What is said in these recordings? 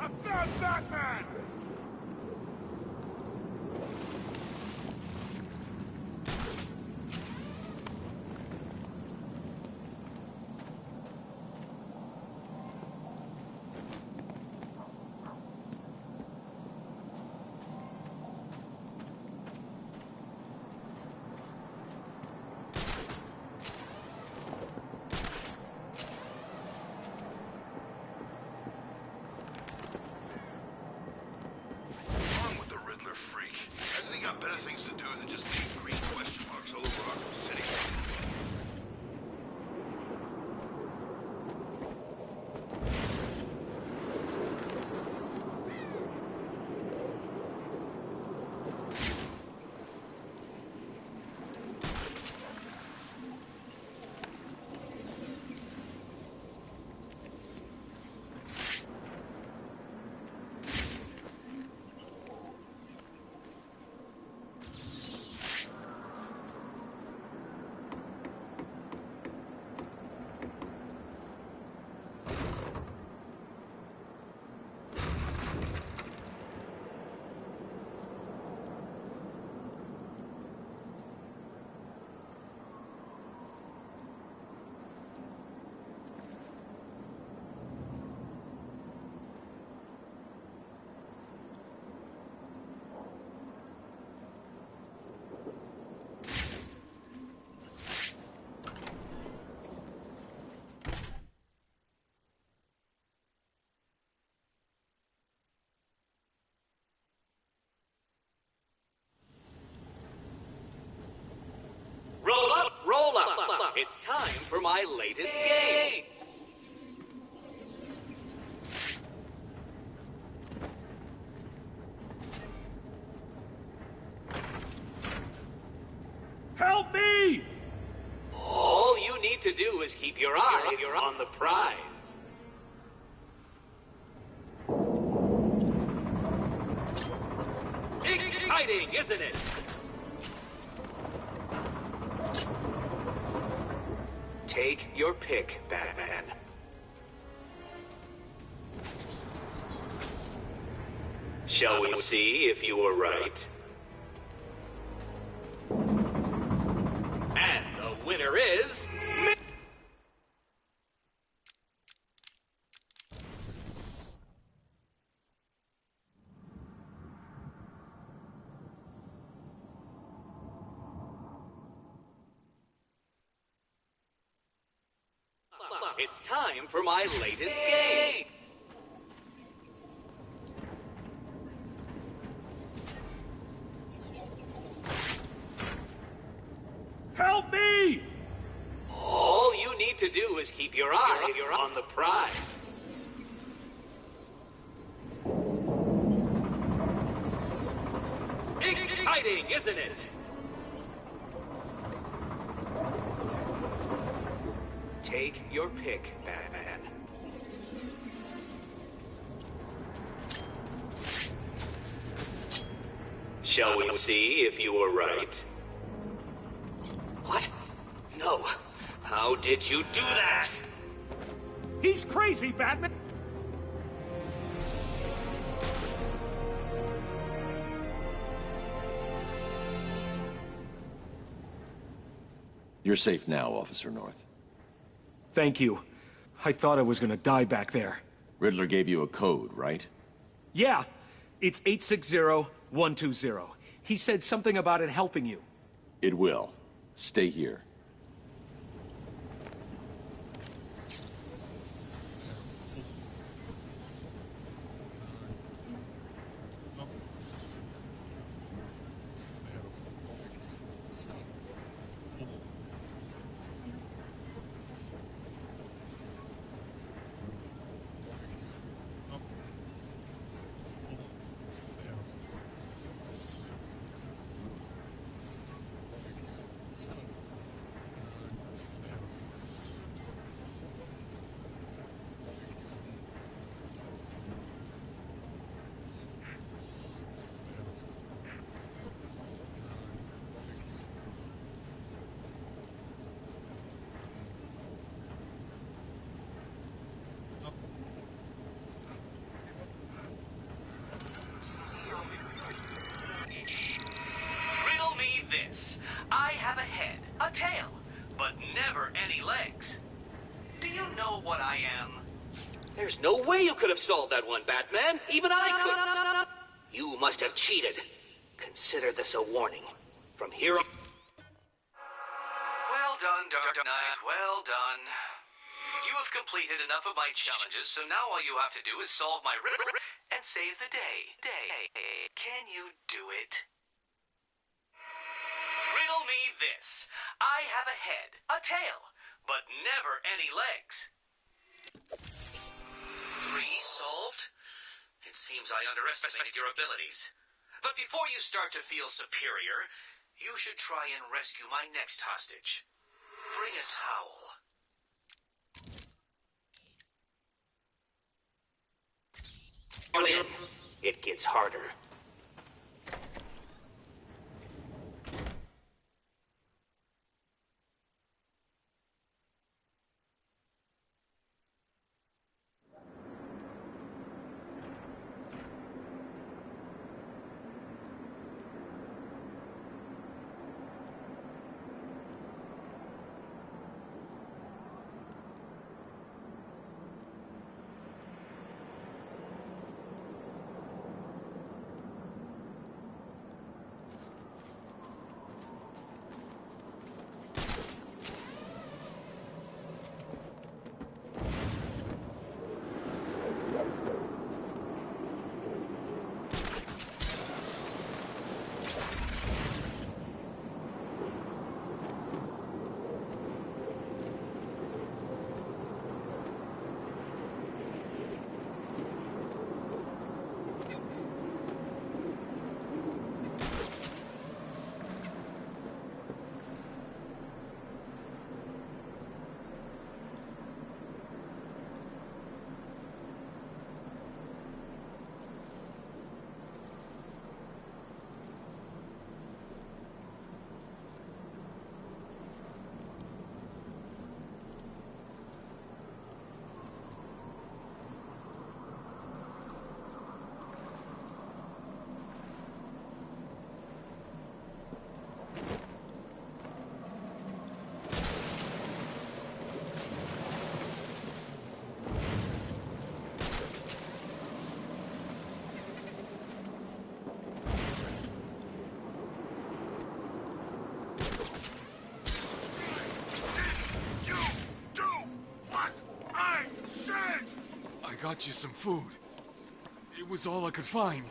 I found Batman! Better things to do than just leave green question marks all over Arkham City. Roll up. It's time for my latest game. Help me! All you need to do is keep your eyes on the prize. Exciting, isn't it? Take your pick, Batman. Shall we see if you were right? And the winner is... It's time for my latest game. Help me! All you need to do is keep your eyes on the prize. Exciting, isn't it? Take your pick, Batman. Shall we see if you were right? What? No. How did you do that? He's crazy, Batman! You're safe now, Officer North. Thank you. I thought I was gonna die back there. Riddler gave you a code, right? Yeah, it's 860120. He said something about it helping you. It will. Stay here. There's no way you could have solved that one, Batman. Even I could. You must have cheated. Consider this a warning. From here on... Well done, Dark Knight. Well done. You have completed enough of my challenges, so now all you have to do is solve my riddle and save the day. Can you do it? Riddle me this. I have a head, a tail, but never any legs. 3 solved? It seems I underestimated your abilities. But before you start to feel superior, you should try and rescue my next hostage. Bring a towel. It gets harder. Got you some food. It was all I could find.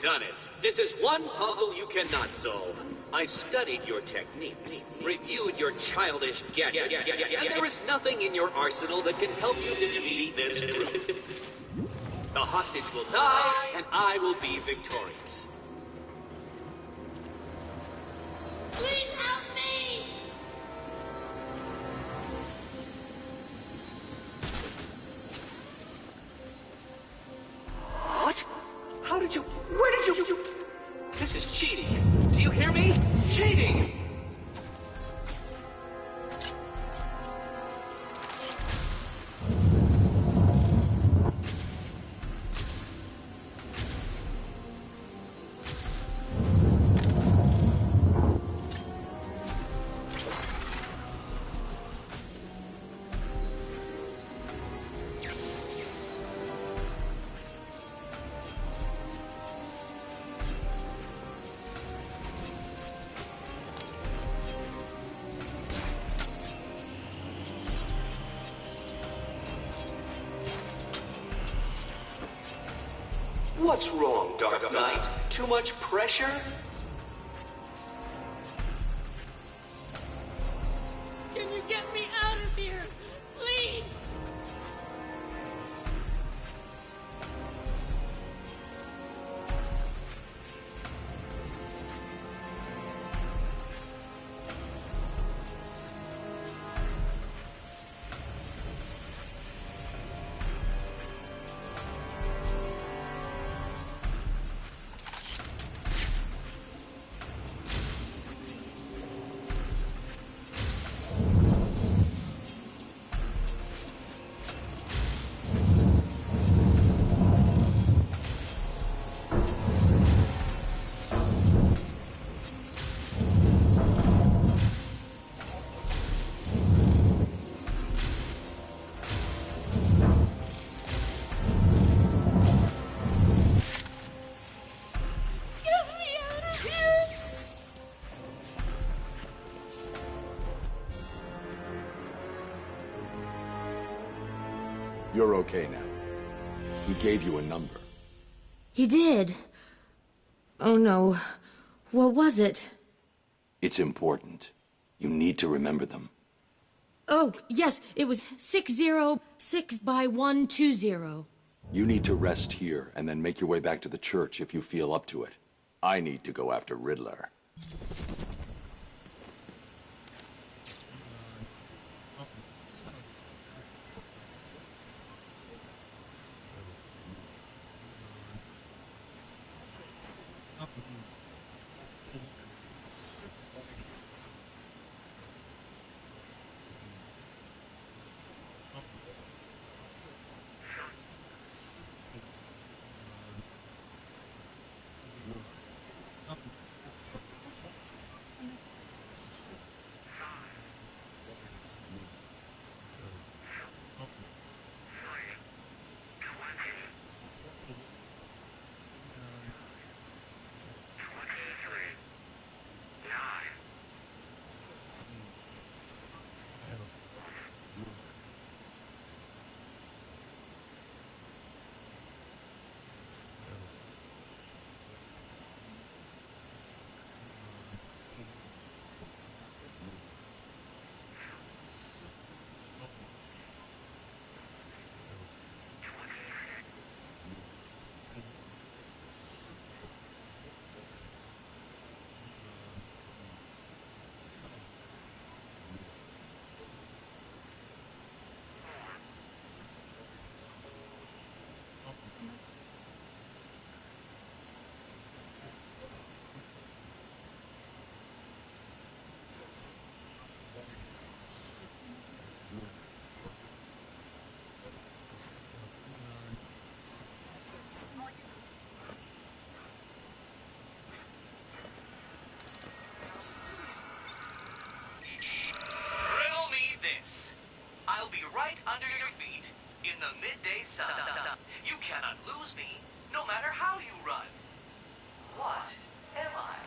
Done it. This is one puzzle you cannot solve. I've studied your techniques, reviewed your childish gadgets, and there is nothing in your arsenal that can help you defeat this group. The hostage will die, and I will be victorious. Please help me! What? How did you... Where did you... This is cheating. Do you hear me? Cheating! What's wrong, Dark Knight? Too much pressure? here! Please! You're okay now. He gave you a number. He did. Oh no. What was it? It's important. You need to remember them. Oh, yes, it was 606 by 120. You need to rest here and then make your way back to the church if you feel up to it. I need to go after Riddler. the midday sun. You cannot lose me, no matter how you run. What am I?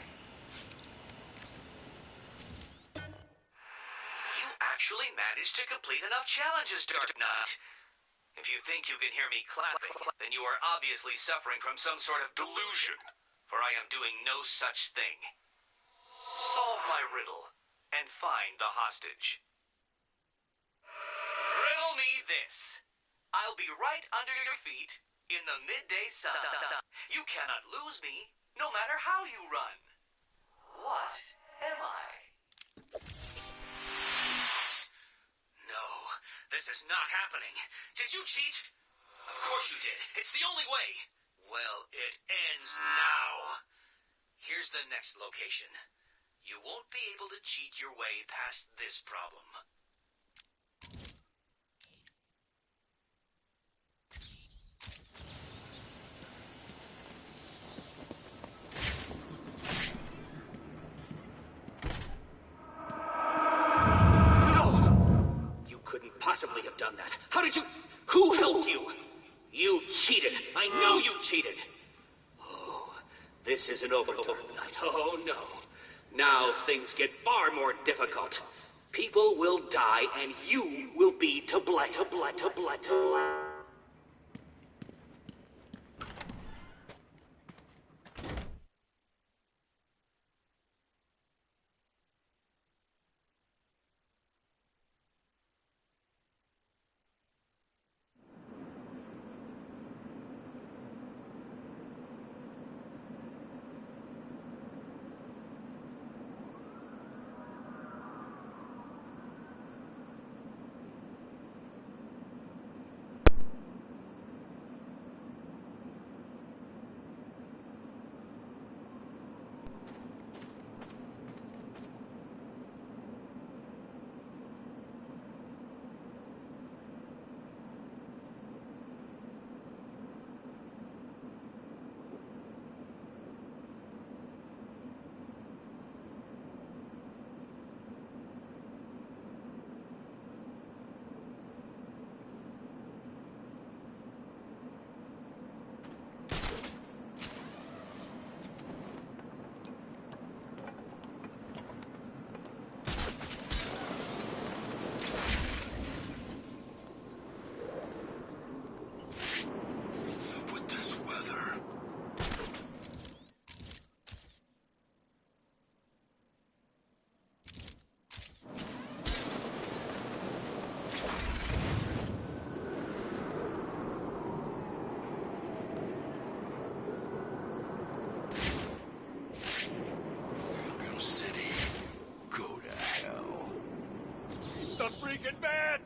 You actually managed to complete enough challenges, Dark Knight. If you think you can hear me clapping, then you are obviously suffering from some sort of delusion, for I am doing no such thing. Solve my riddle, and find the hostage. Riddle me this. I'll be right under your feet in the midday sun. You cannot lose me, no matter how you run. What am I? No, this is not happening. Did you cheat? Of course you did. It's the only way. Well, it ends now. Here's the next location. You won't be able to cheat your way past this problem. Couldn't possibly have done that. How did you... Who helped you? You cheated. I know you cheated. Oh, this isn't over, Dark Knight. Oh, no. Now things get far more difficult. People will die, and you will be to blame. leaking bad!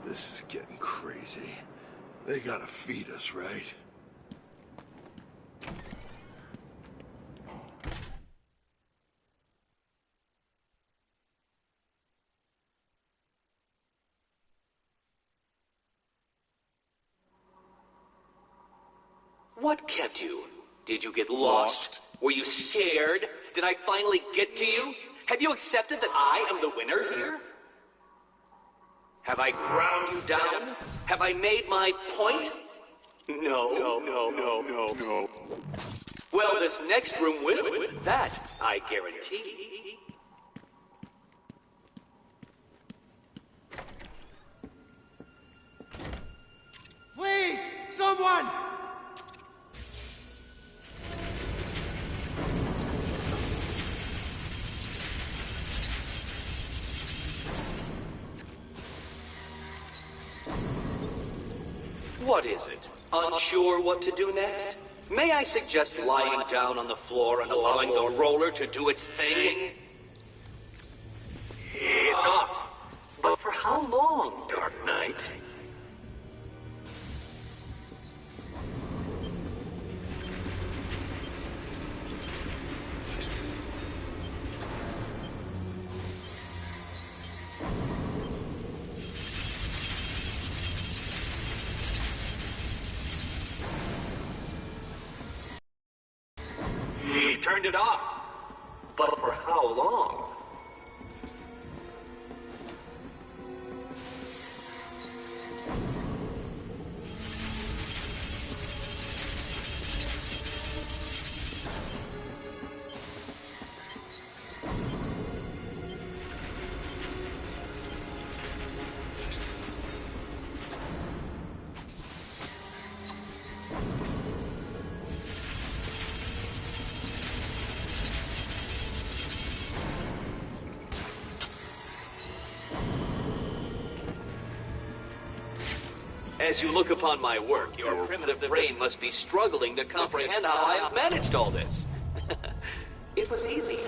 This is getting crazy. They gotta feed us, right? What kept you? Did you get lost? Were you scared? Did I finally get to you? Have you accepted that I am the winner here? Have I ground you down? Have I made my point? No. Well, this next room will. That, I guarantee. Please, someone! What is it? Unsure what to do next? May I suggest lying down on the floor and allowing the roller to do its thing? It's up. But for how long, Dark Knight? He turned it off. But for how long? As you look upon my work, your primitive brain must be struggling to comprehend how I have managed all this. It was easy.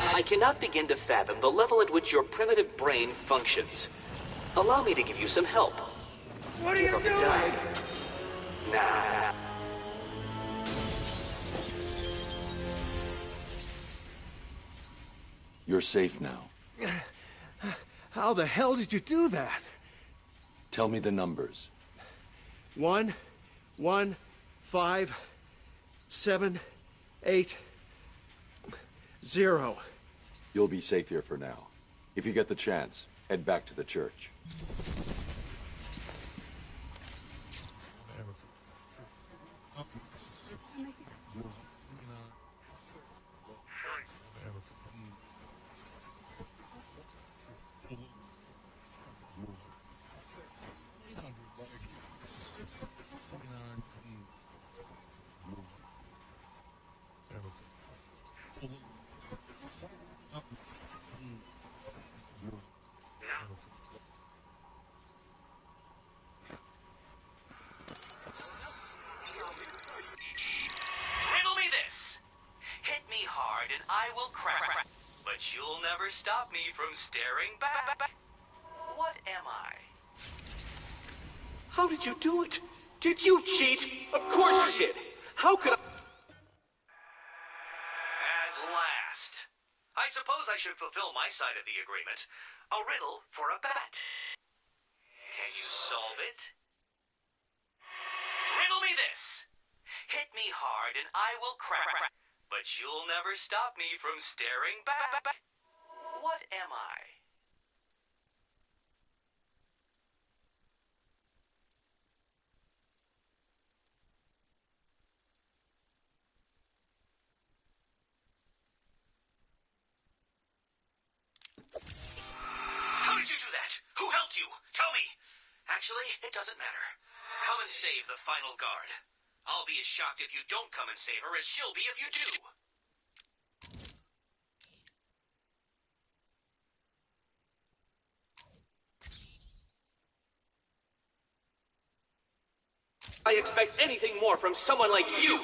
I cannot begin to fathom the level at which your primitive brain functions. Allow me to give you some help. What are you doing? Nah. You're safe now. How the hell did you do that? Tell me the numbers. 1, 1, 5, 7, 8, 0. You'll be safe here for now. If you get the chance, head back to the church. But you'll never stop me from staring back. What am I? How did you do it? Did you cheat? Of course you did. How could I... At last. I suppose I should fulfill my side of the agreement. A riddle for a bat. Can you solve it? Riddle me this. Hit me hard and I will crack, but you'll never stop me from staring back. What am I? How did you do that? Who helped you? Tell me. Actually, it doesn't matter. Come and save the final guard. I'll be as shocked if you don't come and save her as she'll be if you do. I expect anything more from someone like you.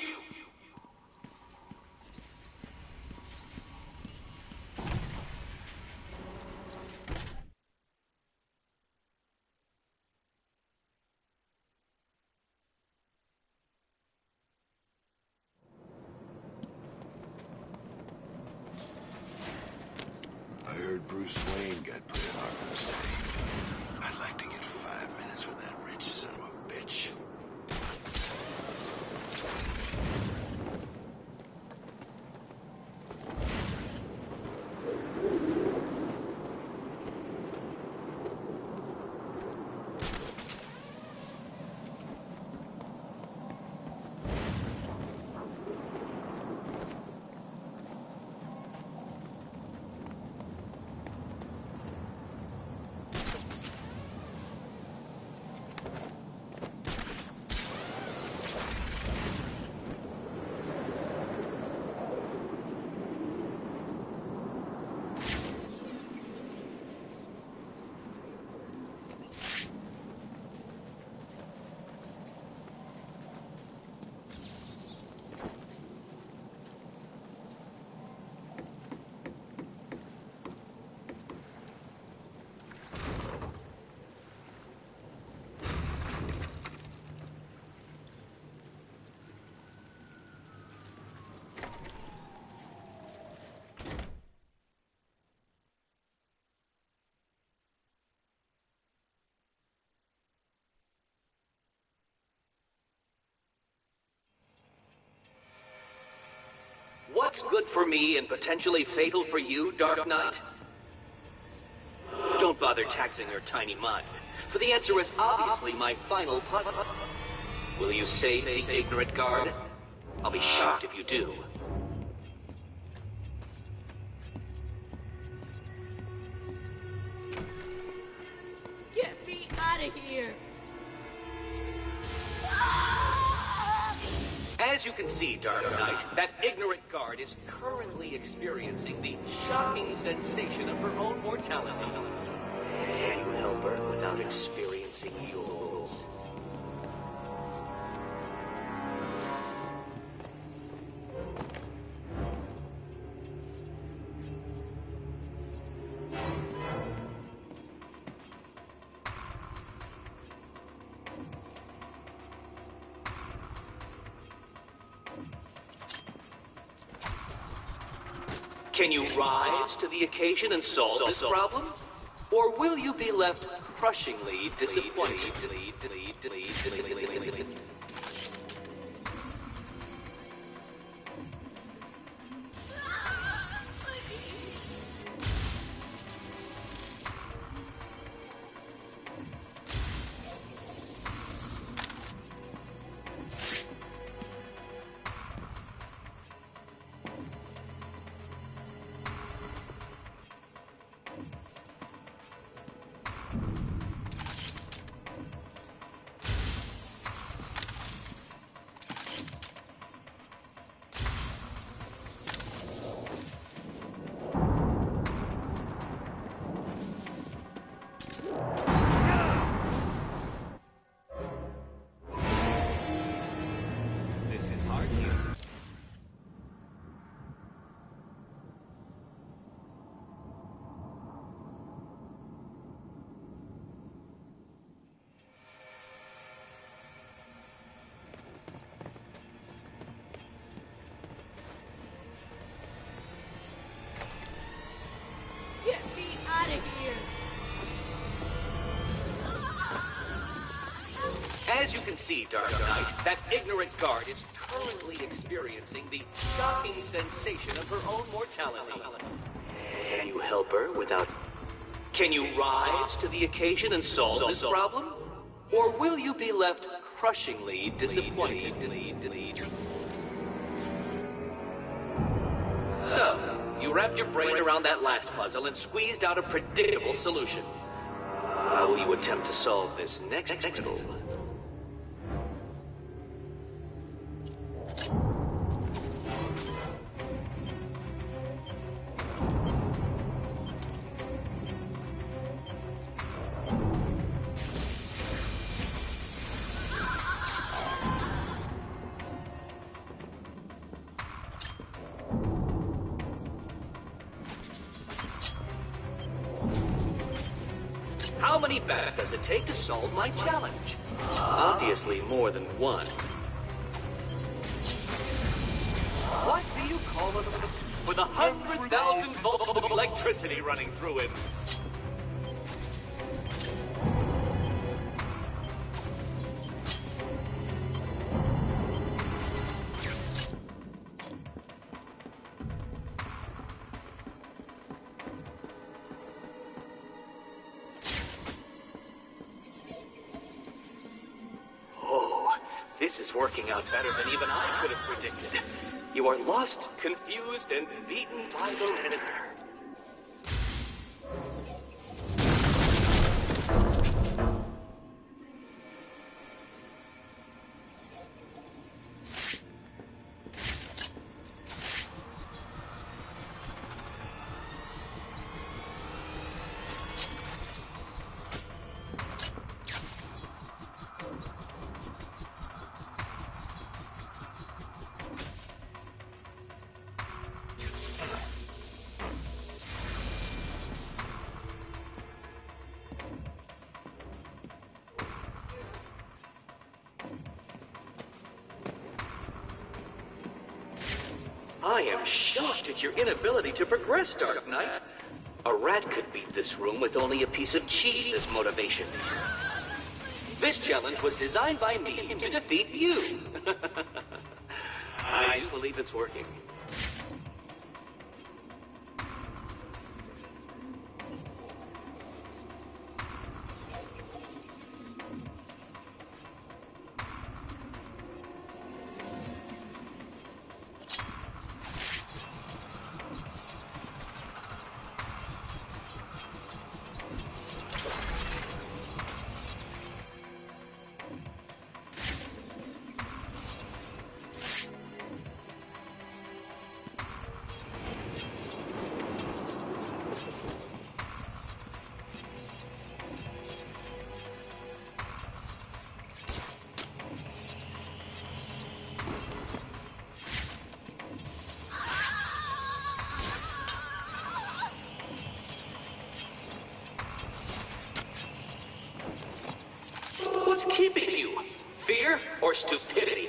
I heard Bruce Wayne got put in Arkham City. I'd like to get 5 minutes with that rich son of a bitch. What's good for me and potentially fatal for you, Dark Knight? Don't bother taxing your tiny mind, for the answer is obviously my final puzzle. Will you save the ignorant guard? I'll be shocked if you do. Get me out of here! As you can see, Dark Knight, that ignorant guard is currently experiencing the shocking sensation of her own mortality. Can you help her without experiencing yours? Can you rise to the occasion and solve this problem? Or will you be left crushingly disappointed? As you can see, Dark Knight, that ignorant guard is currently experiencing the shocking sensation of her own mortality. Can you help her without... Can you rise to the occasion and solve this problem? Or will you be left crushingly disappointed? So, you wrapped your brain around that last puzzle and squeezed out a predictable solution. How will you attempt to solve this next puzzle? How many bats does it take to solve my challenge? Obviously more than one. What do you call a bat with 100,000 volts of electricity running through him? This is working out better than even I could have predicted. You are lost, confused, and beaten by the Riddler. I am shocked at your inability to progress, Dark Knight. A rat could beat this room with only a piece of cheese as motivation. This challenge was designed by me to defeat you. I do believe it's working. What's keeping you? Fear or stupidity?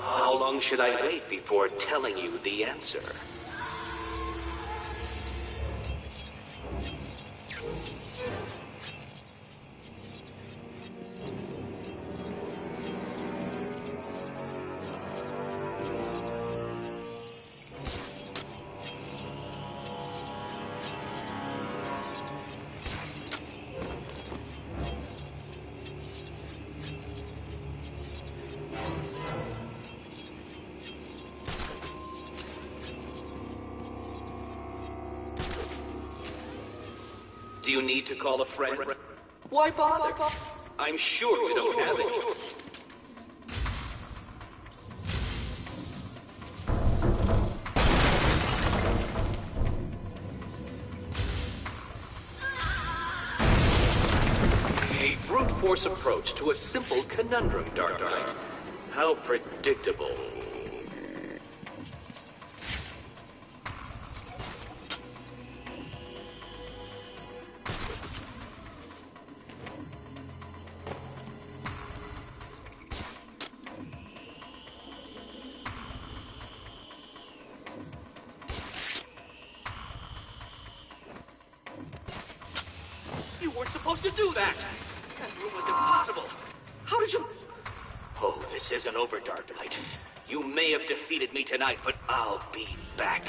How long should I wait before telling you the answer? Do you need to call a friend? Why bother? I'm sure you don't have it. force approach to a simple conundrum, Dark Knight. How predictable. You weren't supposed to do that! That room was impossible! How did you... Oh, this isn't over, Dark Knight. You may have defeated me tonight, but I'll be back.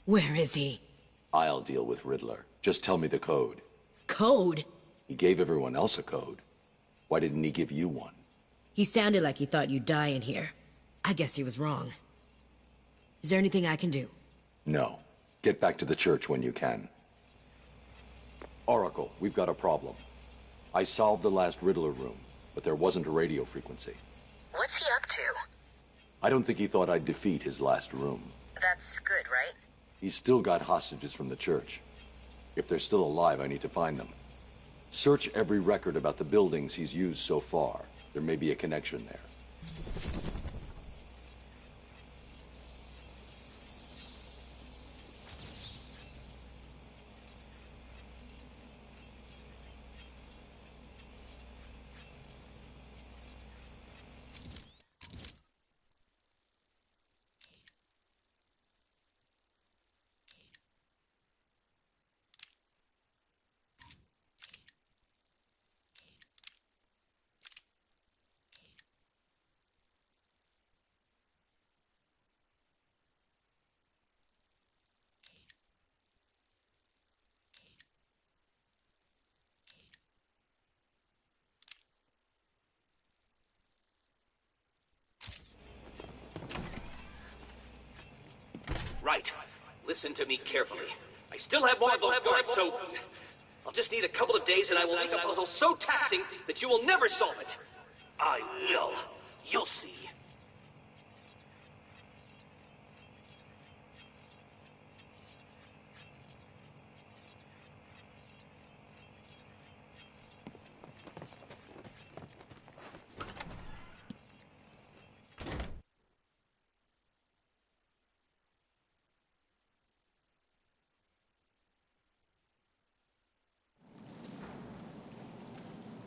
Where is he? I'll deal with Riddler. Just tell me the code. Code? He gave everyone else a code. Why didn't he give you one? He sounded like he thought you'd die in here. I guess he was wrong. Is there anything I can do? No. Get back to the church when you can. Oracle, we've got a problem. I solved the last Riddler room, but there wasn't a radio frequency. What's he up to? I don't think he thought I'd defeat his last room. That's good, right? He's still got hostages from the church. If they're still alive, I need to find them. Search every record about the buildings he's used so far. There may be a connection there. Right. Listen to me carefully. I still have more of those guards, so... I'll just need a couple of days and I will make a puzzle so taxing that you will never solve it. I will. You'll see.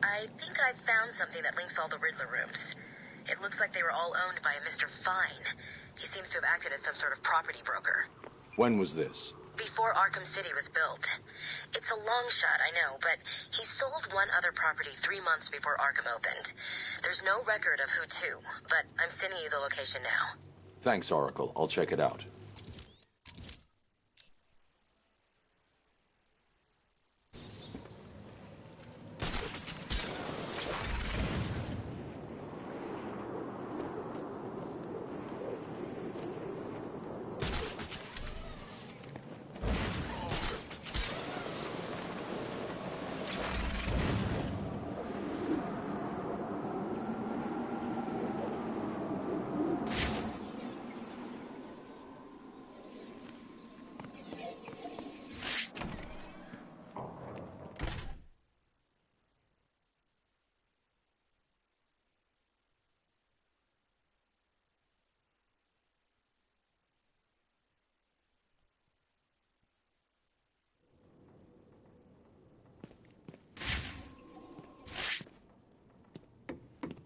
I think I've found something that links all the Riddler rooms. It looks like they were all owned by a Mr. Fine. He seems to have acted as some sort of property broker. When was this? Before Arkham City was built. It's a long shot, I know, but he sold one other property 3 months before Arkham opened. There's no record of who to, but I'm sending you the location now. Thanks, Oracle. I'll check it out.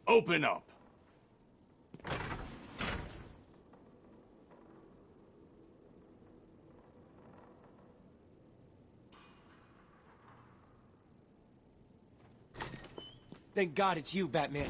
Open up! Thank God it's you, Batman.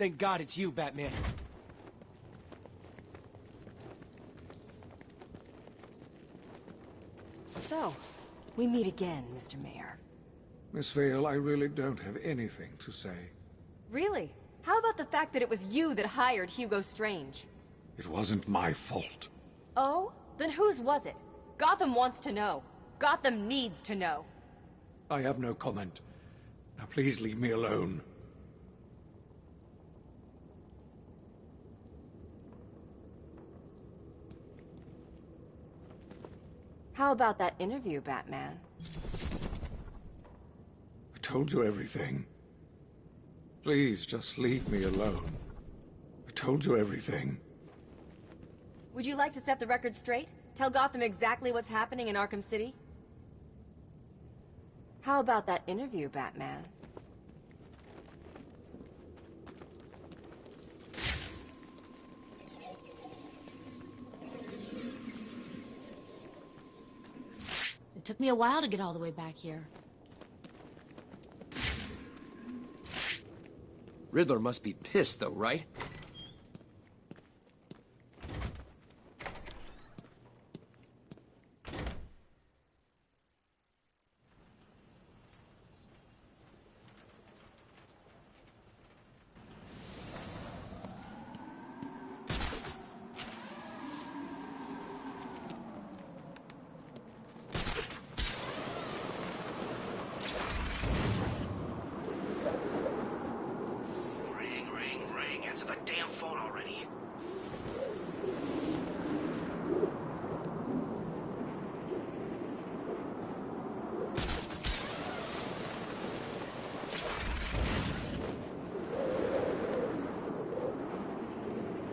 Thank God it's you, Batman. So, we meet again, Mr. Mayor. Miss Vale, I really don't have anything to say. Really? How about the fact that it was you that hired Hugo Strange? It wasn't my fault. Oh? Then whose was it? Gotham wants to know. Gotham needs to know. I have no comment. Now please leave me alone. How about that interview, Batman? I told you everything. Please, just leave me alone. I told you everything. Would you like to set the record straight? Tell Gotham exactly what's happening in Arkham City? How about that interview, Batman? It took me a while to get all the way back here. Riddler must be pissed, though, right? Answer the damn phone already.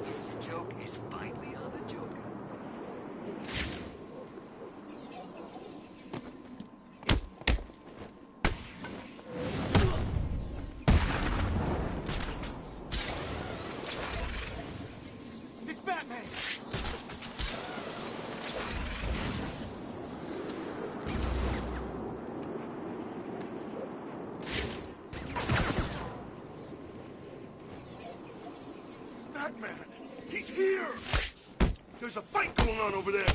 The joke is finally on the Joker. Batman! He's here! There's a fight going on over there!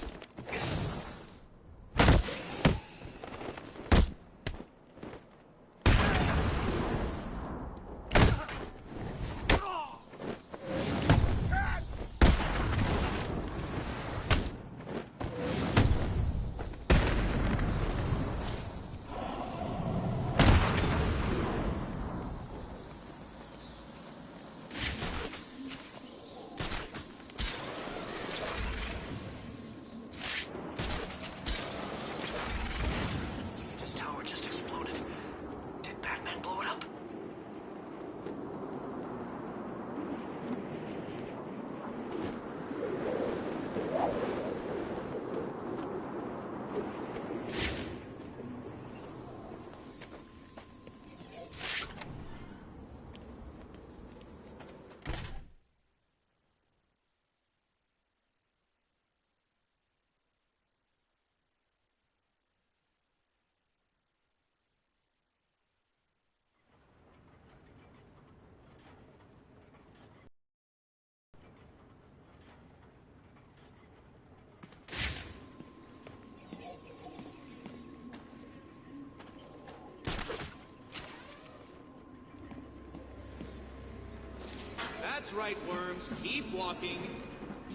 That's right, Worms. Keep walking.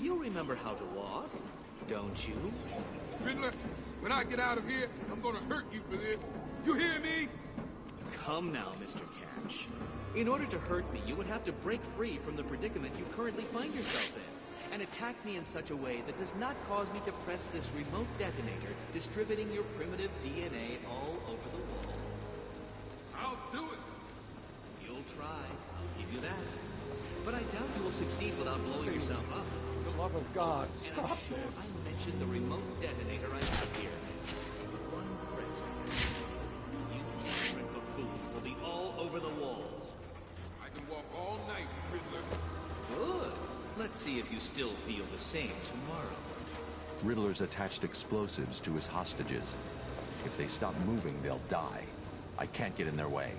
You remember how to walk, don't you? Riddler, when I get out of here, I'm gonna hurt you for this. You hear me? Come now, Mr. Cash. In order to hurt me, you would have to break free from the predicament you currently find yourself in, and attack me in such a way that does not cause me to press this remote detonator, distributing your primitive DNA all over the walls. I'll do it. You'll try. I'll give you that. But I doubt you will succeed without blowing yourself up. For the love of God, And stop I'm sure this. I mentioned the remote detonator I have here. One press. You ignorant buffoons will be all over the walls. I can walk all night, Riddler. Good. Let's see if you still feel the same tomorrow. Riddler's attached explosives to his hostages. If they stop moving, they'll die. I can't get in their way.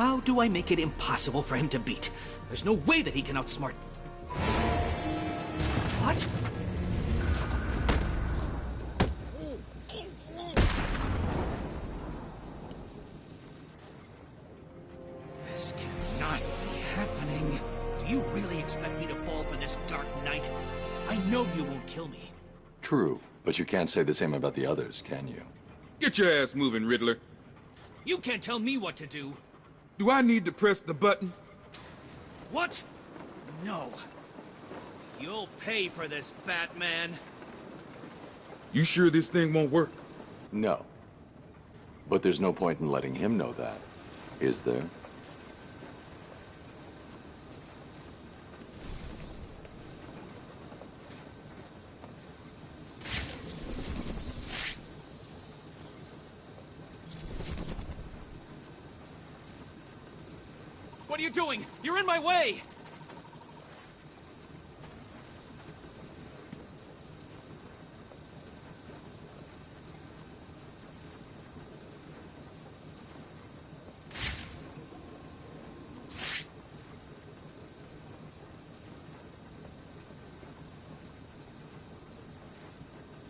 How do I make it impossible for him to beat? There's no way that he can outsmart... What? This cannot be happening. Do you really expect me to fall for this dark night? I know you won't kill me. True, but you can't say the same about the others, can you? Get your ass moving, Riddler. You can't tell me what to do. Do I need to press the button? What? No. You'll pay for this, Batman. You sure this thing won't work? No. But there's no point in letting him know that, is there? What are you doing? You're in my way!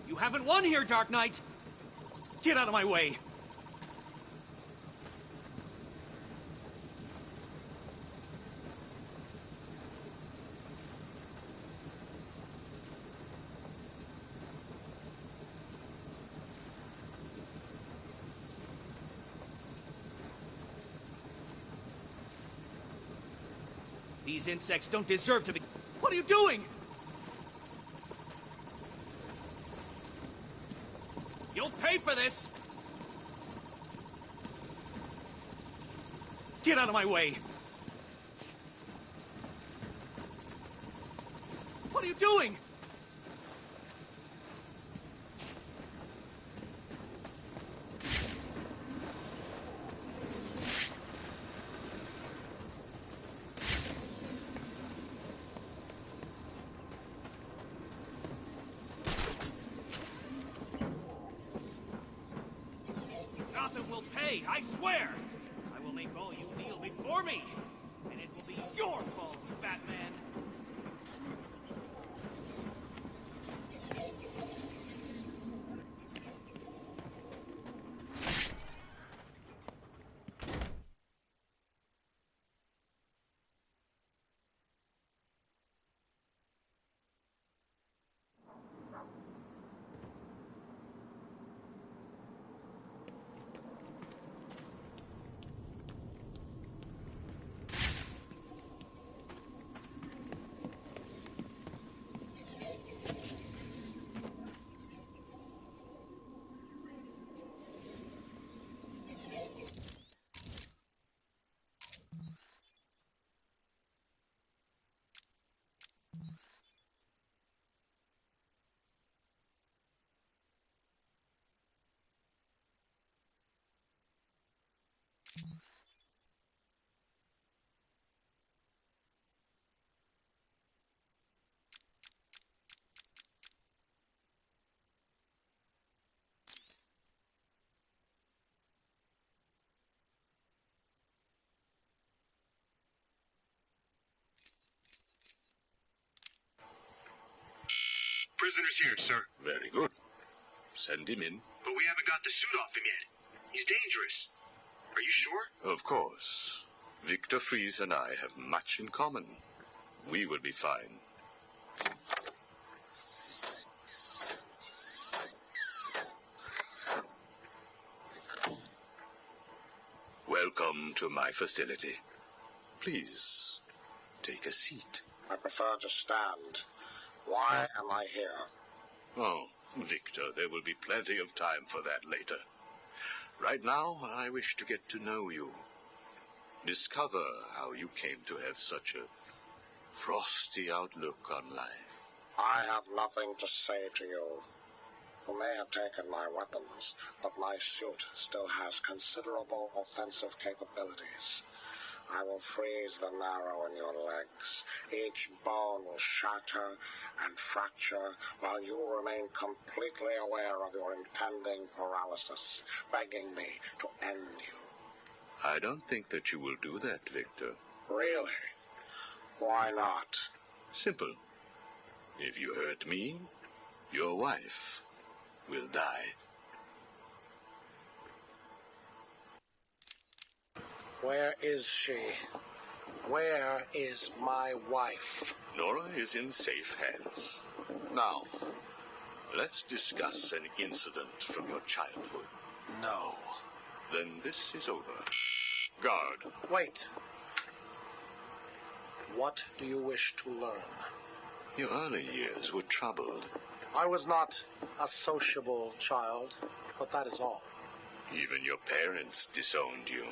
You haven't won here, Dark Knight! Get out of my way! These insects don't deserve to be... What are you doing? You'll pay for this! Get out of my way! What are you doing? Gotham will pay, I swear! I will make all you kneel before me! And it will be your fault, Batman! Prisoner's here, sir. Very good. Send him in. But we haven't got the suit off him yet. He's dangerous. Are you sure? Of course. Victor Fries and I have much in common. We will be fine. Welcome to my facility. Please, take a seat. I prefer to stand. Why am I here? Oh, Victor, there will be plenty of time for that later. Right now, I wish to get to know you. Discover how you came to have such a frosty outlook on life. I have nothing to say to you. You may have taken my weapons, but my suit still has considerable offensive capabilities. I will freeze the marrow in your legs. Each bone will shatter and fracture while you remain completely aware of your impending paralysis, begging me to end you. I don't think that you will do that, Victor. Really? Why not? Simple. If you hurt me, your wife will die. Where is she? Where is my wife? Nora is in safe hands. Now, let's discuss an incident from your childhood. No. Then this is over. Guard. Wait. What do you wish to learn? Your early years were troubled. I was not a sociable child, but that is all. Even your parents disowned you.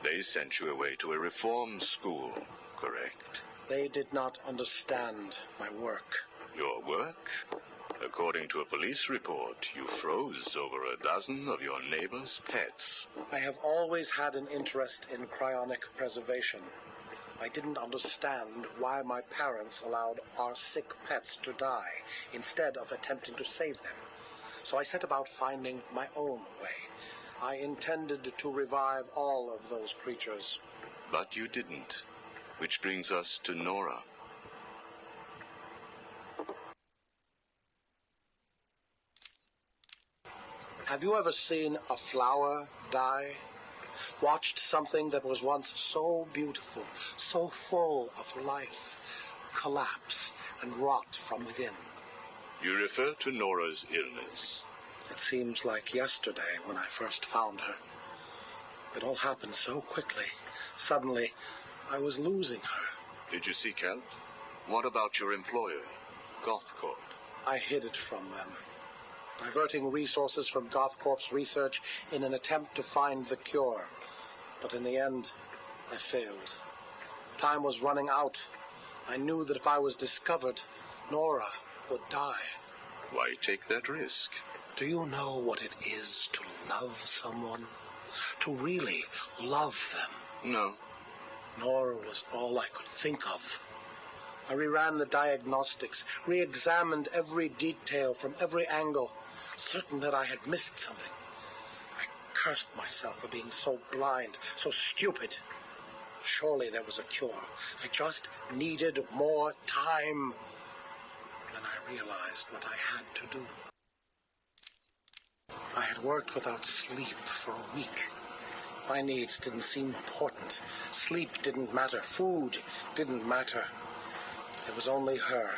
They sent you away to a reform school, correct? They did not understand my work. Your work? According to a police report, you froze over a dozen of your neighbor's pets. I have always had an interest in cryonic preservation. I didn't understand why my parents allowed our sick pets to die instead of attempting to save them. So I set about finding my own way. I intended to revive all of those creatures. But you didn't. Which brings us to Nora. Have you ever seen a flower die? Watched something that was once so beautiful, so full of life, collapse and rot from within? You refer to Nora's illness. It seems like yesterday when I first found her. It all happened so quickly. Suddenly, I was losing her. Did you seek help? What about your employer, Gothcorp? I hid it from them, diverting resources from Gothcorp's research in an attempt to find the cure. But in the end, I failed. Time was running out. I knew that if I was discovered, Nora would die. Why take that risk? Do you know what it is to love someone? To really love them? No. Nora was all I could think of. I reran the diagnostics, re-examined every detail from every angle, certain that I had missed something. I cursed myself for being so blind, so stupid. Surely there was a cure. I just needed more time. Then I realized what I had to do. I had worked without sleep for a week. My needs didn't seem important. Sleep didn't matter. Food didn't matter. There was only her.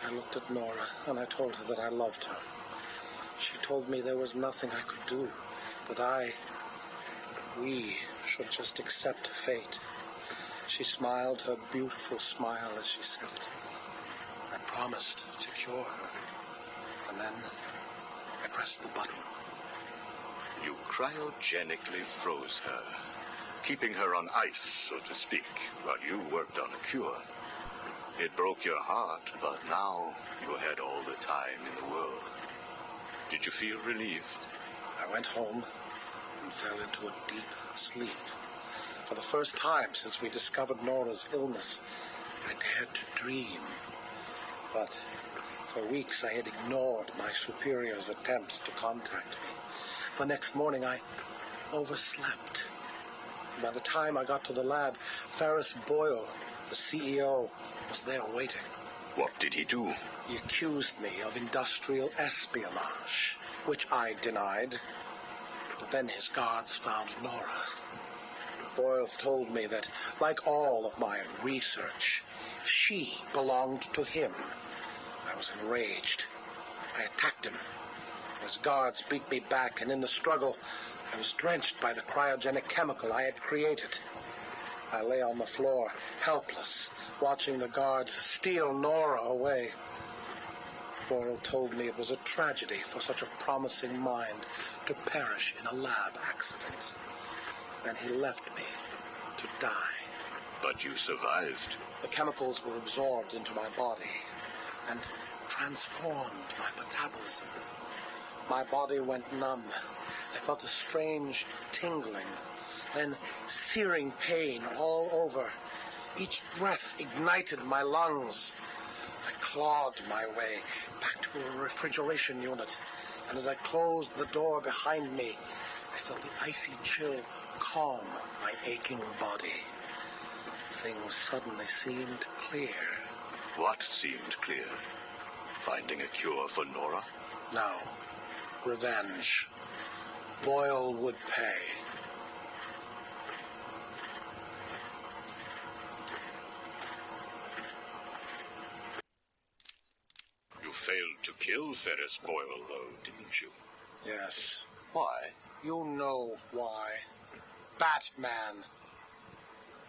I looked at Nora and I told her that I loved her. She told me there was nothing I could do, that we should just accept fate. She smiled her beautiful smile as she said it. I promised to cure her. And then I pressed the button. You cryogenically froze her, keeping her on ice, so to speak, while you worked on a cure. It broke your heart, but now you had all the time in the world. Did you feel relieved? I went home and fell into a deep sleep. For the first time since we discovered Nora's illness, I dared to dream. But for weeks I had ignored my superior's attempts to contact me. The next morning I overslept. By the time I got to the lab, Ferris Boyle, the CEO, was there waiting. What did he do? He accused me of industrial espionage, which I denied. But then his guards found Nora. Boyle told me that, like all of my research, she belonged to him. I was enraged. I attacked him. His guards beat me back, and in the struggle, I was drenched by the cryogenic chemical I had created. I lay on the floor, helpless, watching the guards steal Nora away. Boyle told me it was a tragedy for such a promising mind to perish in a lab accident. Then he left me to die. But you survived. The chemicals were absorbed into my body and transformed my metabolism. My body went numb. I felt a strange tingling, then searing pain all over. Each breath ignited my lungs. I clawed my way back to a refrigeration unit, and as I closed the door behind me, I felt the icy chill calm my aching body. Things suddenly seemed clear. What seemed clear? Finding a cure for Nora? No. Revenge. Boyle would pay. You failed to kill Ferris Boyle, though, didn't you? Yes. Why? You know why. Batman.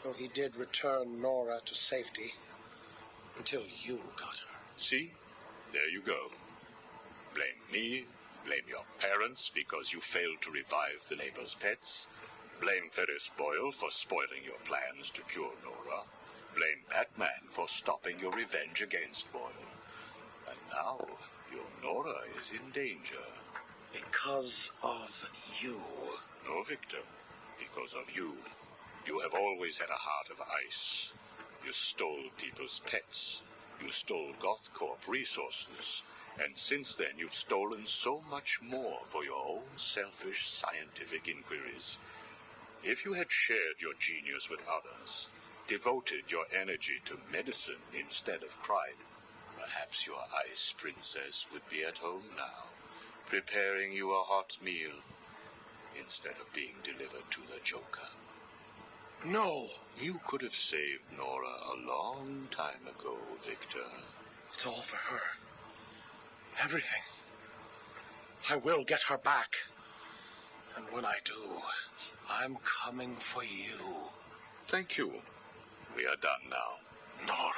Though he did return Nora to safety. Until you got her. See? There you go. Blame me, blame your parents because you failed to revive the neighbor's pets. Blame Ferris Boyle for spoiling your plans to cure Nora. Blame Batman for stopping your revenge against Boyle. And now, your Nora is in danger. Because of you. No, Victor. Because of you. You have always had a heart of ice. You stole people's pets. You stole GothCorp resources. And since then, you've stolen so much more for your own selfish scientific inquiries. If you had shared your genius with others, devoted your energy to medicine instead of crime, perhaps your ice princess would be at home now, preparing you a hot meal, instead of being delivered to the Joker. No! You could have saved Nora a long time ago, Victor. It's all for her. Everything. I will get her back. And when I do, I'm coming for you. Thank you. We are done now. Nora.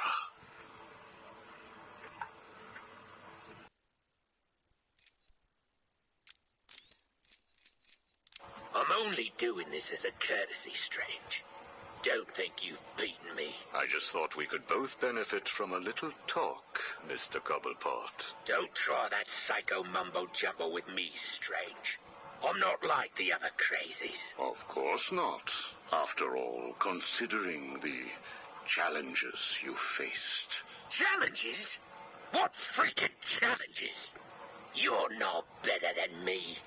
I'm only doing this as a courtesy, Strange. Don't think you've beaten me. I just thought we could both benefit from a little talk, Mr. Cobblepot. Don't try that psycho mumbo-jumbo with me, Strange. I'm not like the other crazies. Of course not. After all, considering the challenges you faced. Challenges? What freaking challenges? You're no better than me.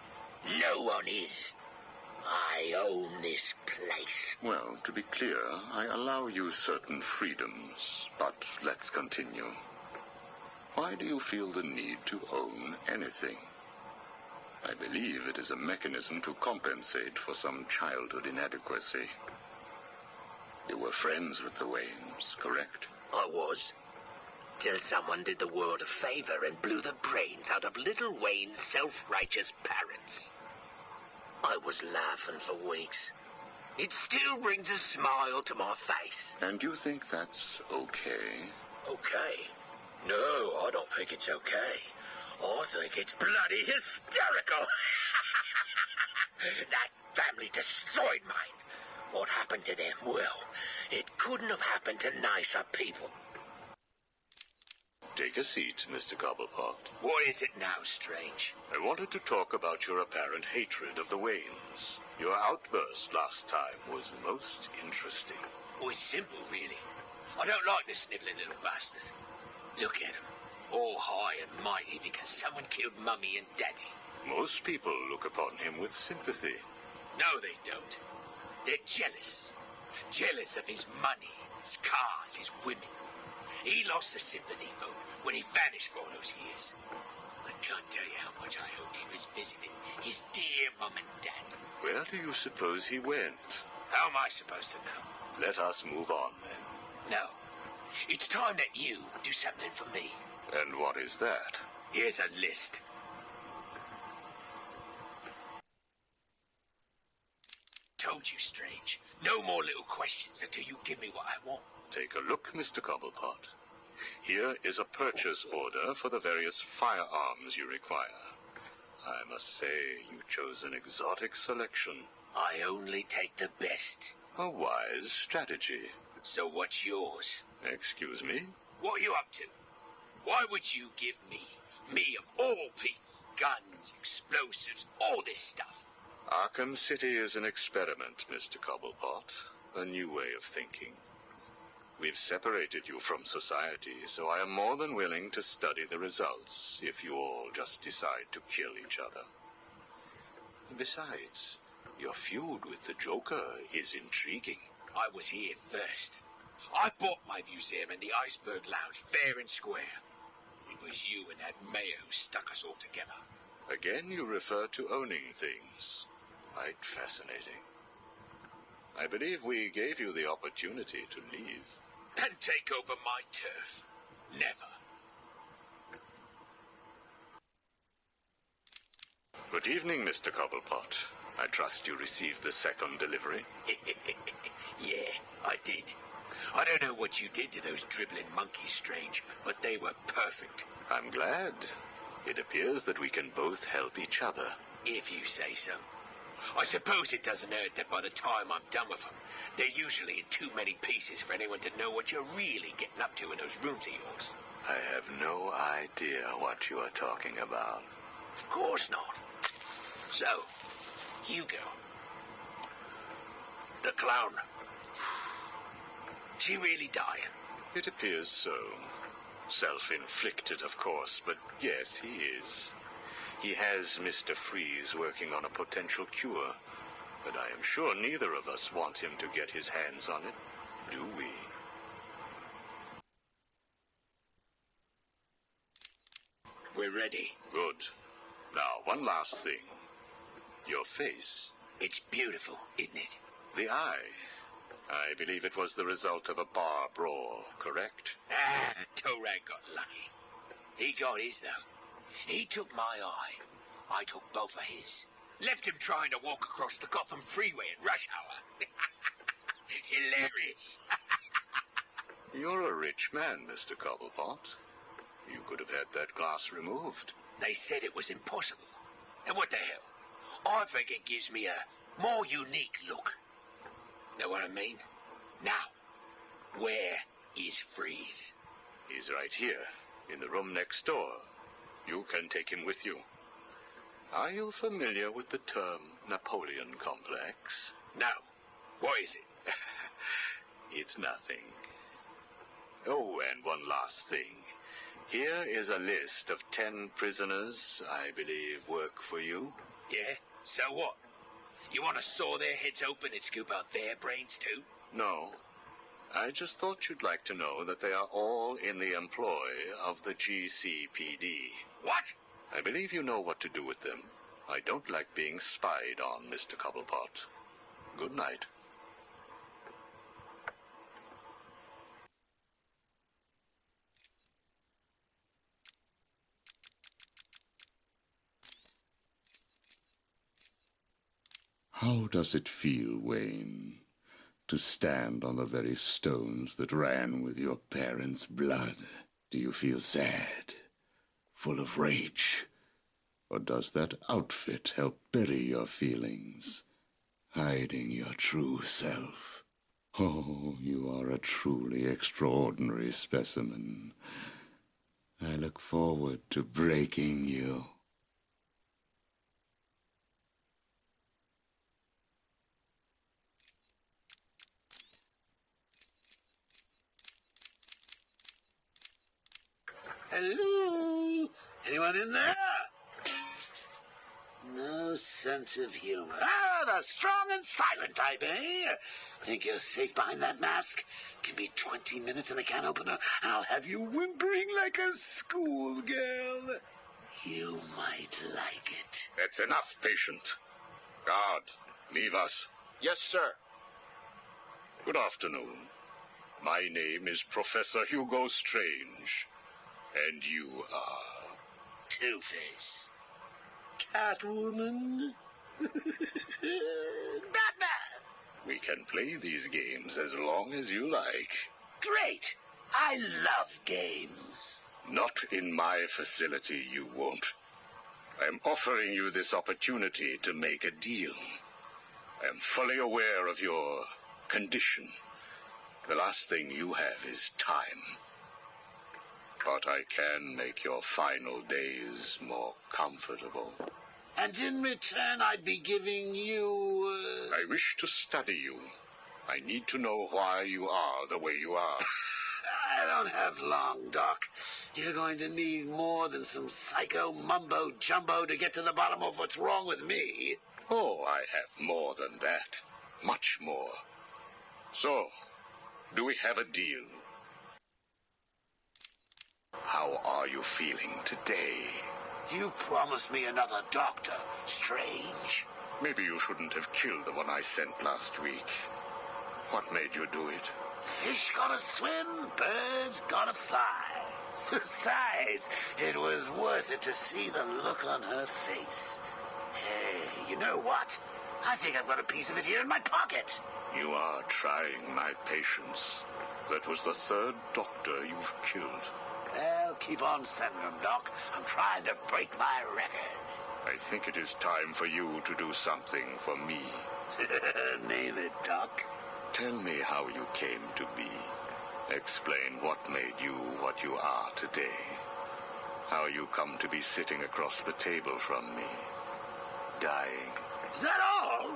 No one is. I own this place. Well, to be clear, I allow you certain freedoms, but let's continue. Why do you feel the need to own anything? I believe it is a mechanism to compensate for some childhood inadequacy. You were friends with the Waynes, correct? I was. Till someone did the world a favor and blew the brains out of little Wayne's self-righteous parents. I was laughing for weeks. It still brings a smile to my face. And you think that's okay? Okay? No, I don't think it's okay. I think it's bloody hysterical. That family destroyed mine. What happened to them? Well, it couldn't have happened to nicer people. Take a seat, Mr. Cobblepot. What is it now, Strange? I wanted to talk about your apparent hatred of the Waynes. Your outburst last time was most interesting. Oh, it's simple, really. I don't like the sniveling little bastard. Look at him. All high and mighty because someone killed Mummy and Daddy. Most people look upon him with sympathy. No, they don't. They're jealous. Jealous of his money, his cars, his women. He lost the sympathy vote when he vanished for all those years. I can't tell you how much I hoped he was visiting his dear Mum and Dad. Where do you suppose he went? How am I supposed to know? Let us move on, then. No. It's time that you do something for me. And what is that? Here's a list. Told you, Strange. No more little questions until you give me what I want. Take a look, Mr. Cobblepot. Here is a purchase order for the various firearms you require. I must say, you chose an exotic selection. I only take the best. A wise strategy. So what's yours? Excuse me? What are you up to? Why would you give me of all people, guns, explosives, all this stuff? Arkham City is an experiment, Mr. Cobblepot. A new way of thinking. We've separated you from society, so I am more than willing to study the results if you all just decide to kill each other. Besides, Your feud with the Joker is intriguing. I was here first. I bought my museum in the Iceberg Lounge fair and square. It was you and that mayor who stuck us all together. Again, you refer to owning things. Quite fascinating. I believe we gave you the opportunity to leave. And take over my turf. Never. Good evening, Mr. Cobblepot. I trust you received the second delivery. Yeah, I did. I don't know what you did to those dribbling monkeys, Strange, but they were perfect. I'm glad. It appears that we can both help each other. If you say so. I suppose it doesn't hurt that by the time I'm done with them, they're usually in too many pieces for anyone to know what you're really getting up to in those rooms of yours. I have no idea what you are talking about. Of course not. So, Hugo. The clown. Is he really dying? It appears so. Self-inflicted, of course, but yes, he is. He has Mr. Freeze working on a potential cure, but I am sure neither of us want him to get his hands on it, do we? We're ready. Good. Now, one last thing. Your face. It's beautiful, isn't it? The eye. I believe it was the result of a bar brawl, correct? Ah, Torag got lucky. He got his, though. He took my eye. I took both of his. Left him trying to walk across the Gotham freeway at rush hour. Hilarious. You're a rich man, Mr. Cobblepot. You could have had that glass removed. They said it was impossible. And what the hell? I think it gives me a more unique look. Know what I mean? Now, where is Freeze? He's right here, in the room next door. You can take him with you. Are you familiar with the term Napoleon complex? No. What is it? It's nothing. Oh, and one last thing. Here is a list of 10 prisoners I believe work for you. Yeah? So what? You want to saw their heads open and scoop out their brains too? No. I just thought you'd like to know that they are all in the employ of the GCPD. What? I believe you know what to do with them. I don't like being spied on, Mr. Cobblepot. Good night. How does it feel, Wayne, to stand on the very stones that ran with your parents' blood? Do you feel sad, full of rage? Or does that outfit help bury your feelings, hiding your true self? Oh, you are a truly extraordinary specimen. I look forward to breaking you. Hello? Anyone in there? No sense of humor. Ah, the strong and silent type, eh? Think you're safe behind that mask? Give me 20 minutes and a can opener, and I'll have you whimpering like a schoolgirl. You might like it. That's enough, patient. Guard, leave us. Yes, sir. Good afternoon. My name is Professor Hugo Strange. And you are? Two-Face. Catwoman. Batman. We can play these games as long as you like. Great. I love games. Not in my facility, you won't. I'm offering you this opportunity to make a deal. I am fully aware of your condition. The last thing you have is time. But I can make your final days more comfortable. And in return, I'd be giving you... I wish to study you. I need to know why you are the way you are. I don't have long, Doc. You're going to need more than some psycho mumbo-jumbo to get to the bottom of what's wrong with me. Oh, I have more than that. Much more. So, do we have a deal? How are you feeling today? You promised me another doctor. Strange. Maybe you shouldn't have killed the one I sent last week. What made you do it? Fish gotta swim, birds gotta fly. Besides, it was worth it to see the look on her face. Hey, you know what? I think I've got a piece of it here in my pocket. You are trying my patience. That was the third doctor you've killed. Well, keep on sending them, Doc. I'm trying to break my record. I think it is time for you to do something for me. Name it, Doc. Tell me how you came to be. Explain what made you what you are today. How you come to be sitting across the table from me. Dying. Is that all?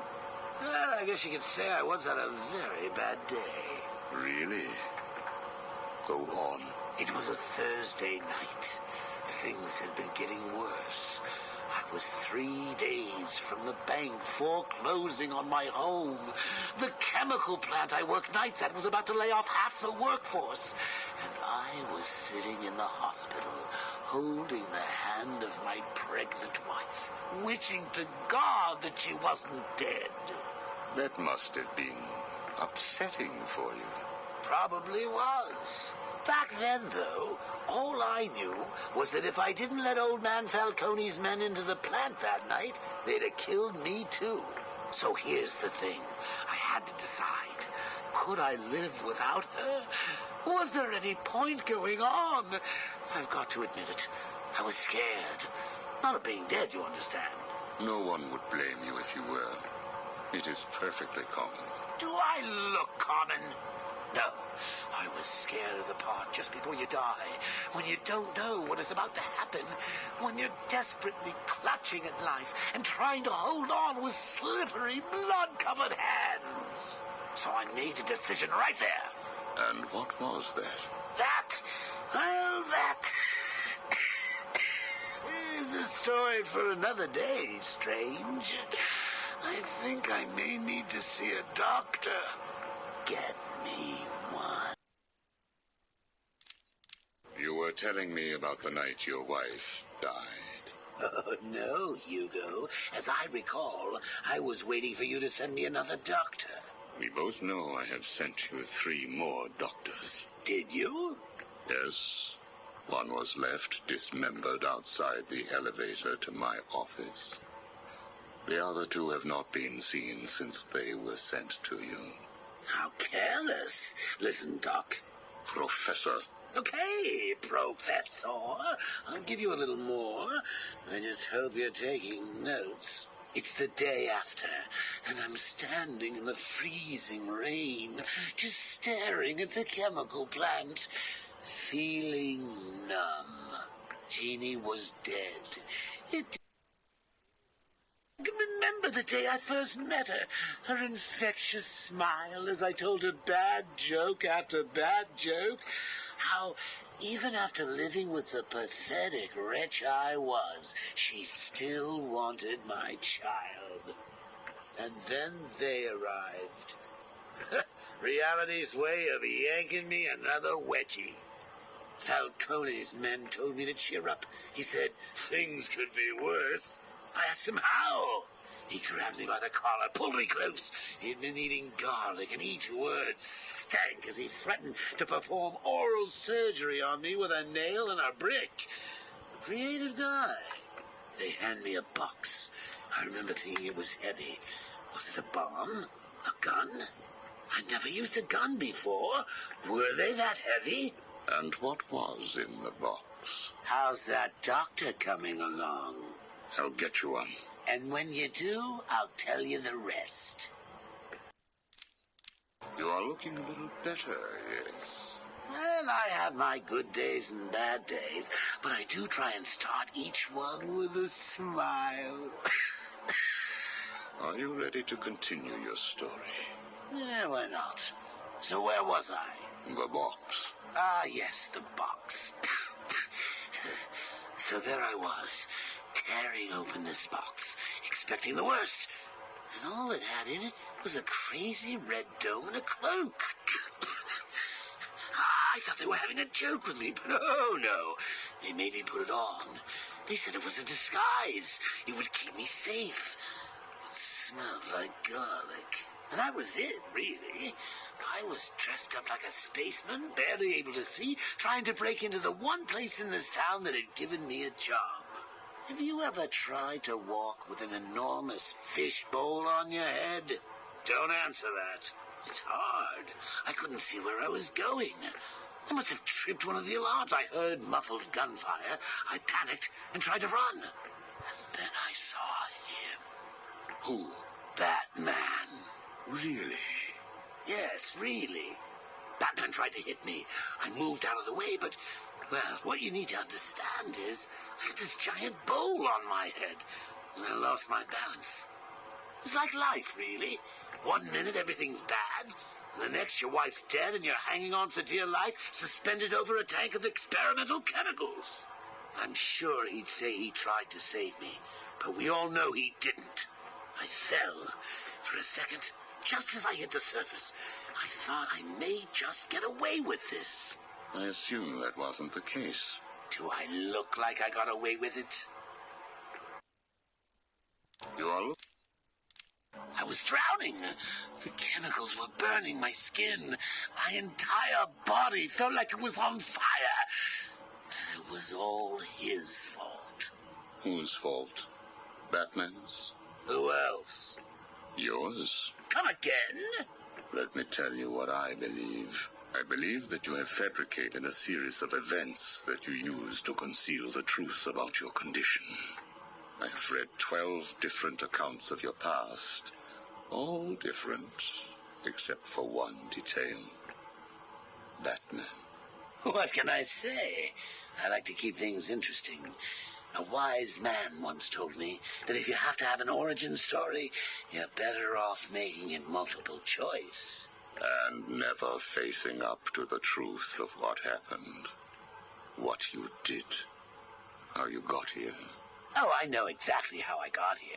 Well, I guess you could say I once had a very bad day. Really? Go on. It was a Thursday night. Things had been getting worse. I was 3 days from the bank foreclosing on my home. The chemical plant I worked nights at was about to lay off half the workforce. And I was sitting in the hospital, holding the hand of my pregnant wife, wishing to God that she wasn't dead. That must have been upsetting for you. Probably was. Back then, though, all I knew was that if I didn't let old man Falcone's men into the plant that night, they'd have killed me too. So here's the thing. I had to decide. Could I live without her? Was there any point going on? I've got to admit it. I was scared. Not of being dead, you understand. No one would blame you if you were. It is perfectly common. Do I look common? No. I was scared of the part just before you die, when you don't know what is about to happen, when you're desperately clutching at life and trying to hold on with slippery, blood-covered hands. So I made a decision right there. And what was that? That is a story for another day, Strange. I think I may need to see a doctor. Get me one. You were telling me about the night your wife died. Oh, no, Hugo. As I recall, I was waiting for you to send me another doctor. We both know I have sent you 3 more doctors. Did you? Yes. One was left dismembered outside the elevator to my office. The other 2 have not been seen since they were sent to you. How careless. Listen, Doc. Professor. Okay, Professor. I'll give you a little more. I just hope you're taking notes. It's the day after, and I'm standing in the freezing rain, just staring at the chemical plant, feeling numb. Jeannie was dead. I can remember the day I first met her. Her infectious smile as I told her bad joke after bad joke. How, even after living with the pathetic wretch I was, she still wanted my child. And then they arrived. Reality's way of yanking me another wedgie. Falcone's men told me to cheer up. He said things could be worse. I asked him how. He grabbed me by the collar, pulled me close. He'd been eating garlic, and each word stank as he threatened to perform oral surgery on me with a nail and a brick. A creative guy. They hand me a box. I remember thinking it was heavy. Was it a bomb? A gun? I'd never used a gun before. Were they that heavy? And what was in the box? How's that doctor coming along? I'll get you one. And when you do, I'll tell you the rest. You are looking a little better, yes. Well, I have my good days and bad days, but I do try and start each one with a smile. Are you ready to continue your story? Yeah, why not? So where was I? The box. Ah, yes, the box. So there I was, tearing open this box, expecting the worst. And all it had in it was a crazy red dome and a cloak. I thought they were having a joke with me, but oh no. They made me put it on. They said it was a disguise. It would keep me safe. It smelled like garlic. And that was it, really. I was dressed up like a spaceman, barely able to see, trying to break into the one place in this town that had given me a job. Have you ever tried to walk with an enormous fishbowl on your head? Don't answer that. It's hard. I couldn't see where I was going. I must have tripped one of the alarms. I heard muffled gunfire. I panicked and tried to run. And then I saw him. Who? That man. Really? Yes, really. Batman tried to hit me. I moved out of the way, but, well, what you need to understand is I had this giant bowl on my head, and I lost my balance. It's like life, really. 1 minute everything's bad, and the next your wife's dead and you're hanging on for dear life, suspended over a tank of experimental chemicals. I'm sure he'd say he tried to save me, but we all know he didn't. I fell. For a second, just as I hit the surface, I thought I may just get away with this. I assume that wasn't the case. Do I look like I got away with it? You are... I was drowning. The chemicals were burning my skin. My entire body felt like it was on fire. And it was all his fault. Whose fault? Batman's? Who else? Yours? Come again? Let me tell you what I believe. I believe that you have fabricated a series of events that you use to conceal the truth about your condition. I have read 12 different accounts of your past. All different, except for one detail. Batman. What can I say? I like to keep things interesting. A wise man once told me that if you have to have an origin story, you're better off making it multiple choice. And never facing up to the truth of what happened. What you did. How you got here. Oh, I know exactly how I got here.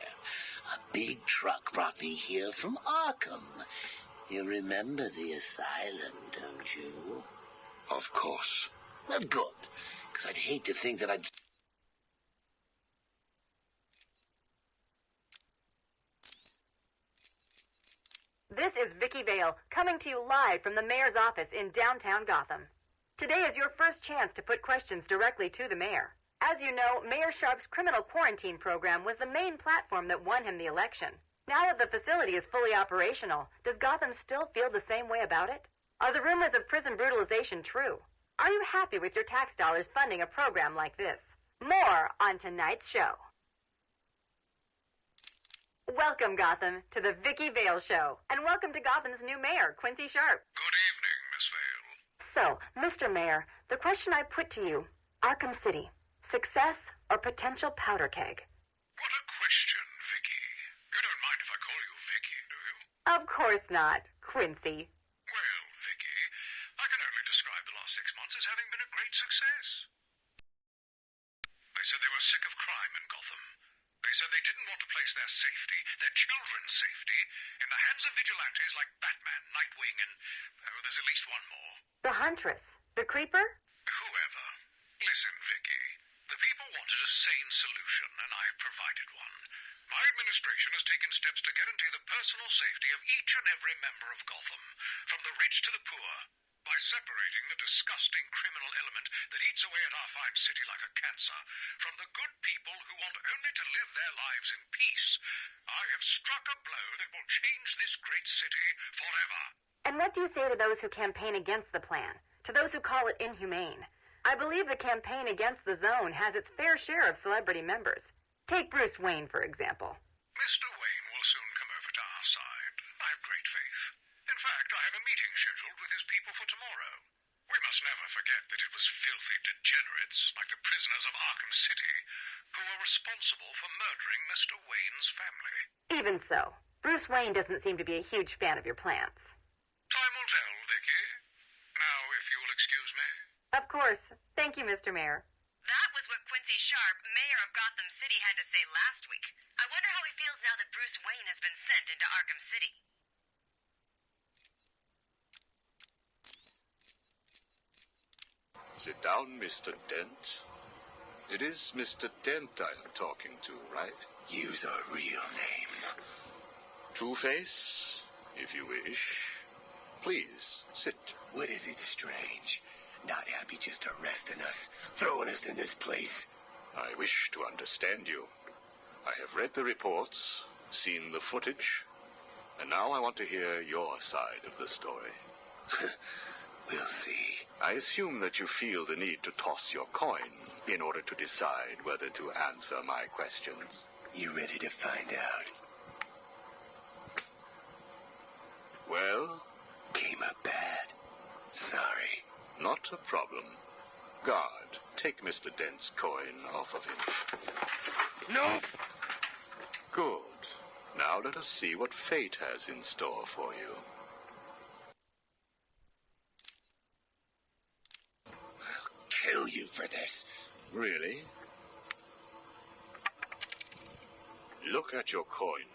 A big truck brought me here from Arkham. You remember the asylum, don't you? Of course. Well, good. Because I'd hate to think that I'd... This is Vicky Vale, coming to you live from the mayor's office in downtown Gotham. Today is your first chance to put questions directly to the mayor. As you know, Mayor Sharp's criminal quarantine program was the main platform that won him the election. Now that the facility is fully operational, does Gotham still feel the same way about it? Are the rumors of prison brutalization true? Are you happy with your tax dollars funding a program like this? More on tonight's show. Welcome, Gotham, to the Vicky Vale Show, and welcome to Gotham's new mayor, Quincy Sharp. Good evening, Miss Vale. So, Mr. Mayor, the question I put to you, Arkham City, success or potential powder keg? What a question, Vicky. You don't mind if I call you Vicky, do you? Of course not, Quincy. Well, Vicky, I can only describe the last 6 months as having been a great success. They said they were sick of crime in Gotham. They said they didn't want to place their safety, their children's safety, in the hands of vigilantes like Batman, Nightwing, and... oh, there's at least one more. The Huntress. The Creeper? Whoever. Listen, Vicky. The people wanted a sane solution, and I've provided one. My administration has taken steps to guarantee the personal safety of each and every member of Gotham, from the rich to the poor, by separating the disgusting criminal element that eats away at our fine city like a cancer from the good people who want only to live their lives in peace. I have struck a blow that will change this great city forever. And what do you say to those who campaign against the plan? To those who call it inhumane? I believe the campaign against the zone has its fair share of celebrity members. Take Bruce Wayne, for example. Mr. Wayne will soon come over to our side. I have great faith. In fact, I have a meeting scheduled with his people for tomorrow. We must never forget that it was filthy degenerates, like the prisoners of Arkham City, who were responsible for murdering Mr. Wayne's family. Even so, Bruce Wayne doesn't seem to be a huge fan of your plans. Time will tell, Vicky. Now, if you will excuse me. Of course. Thank you, Mr. Mayor. That was what Quincy Sharp, mayor of Gotham City had to say last week. I wonder how he feels now that Bruce Wayne has been sent into Arkham City. Sit down, Mr. Dent. It is Mr. Dent I am talking to, right? Use a real name. Two-Face, if you wish. Please, sit. What is it strange? Not happy just arresting us, throwing us in this place? I wish to understand you. I have read the reports, seen the footage, and now I want to hear your side of the story. We'll see. I assume that you feel the need to toss your coin in order to decide whether to answer my questions. You ready to find out? Well? Came up bad. Sorry. Not a problem. Guard, take Mr. Dent's coin off of him. No! Good. Now let us see what fate has in store for you. I'll kill you for this. Really? Look at your coin.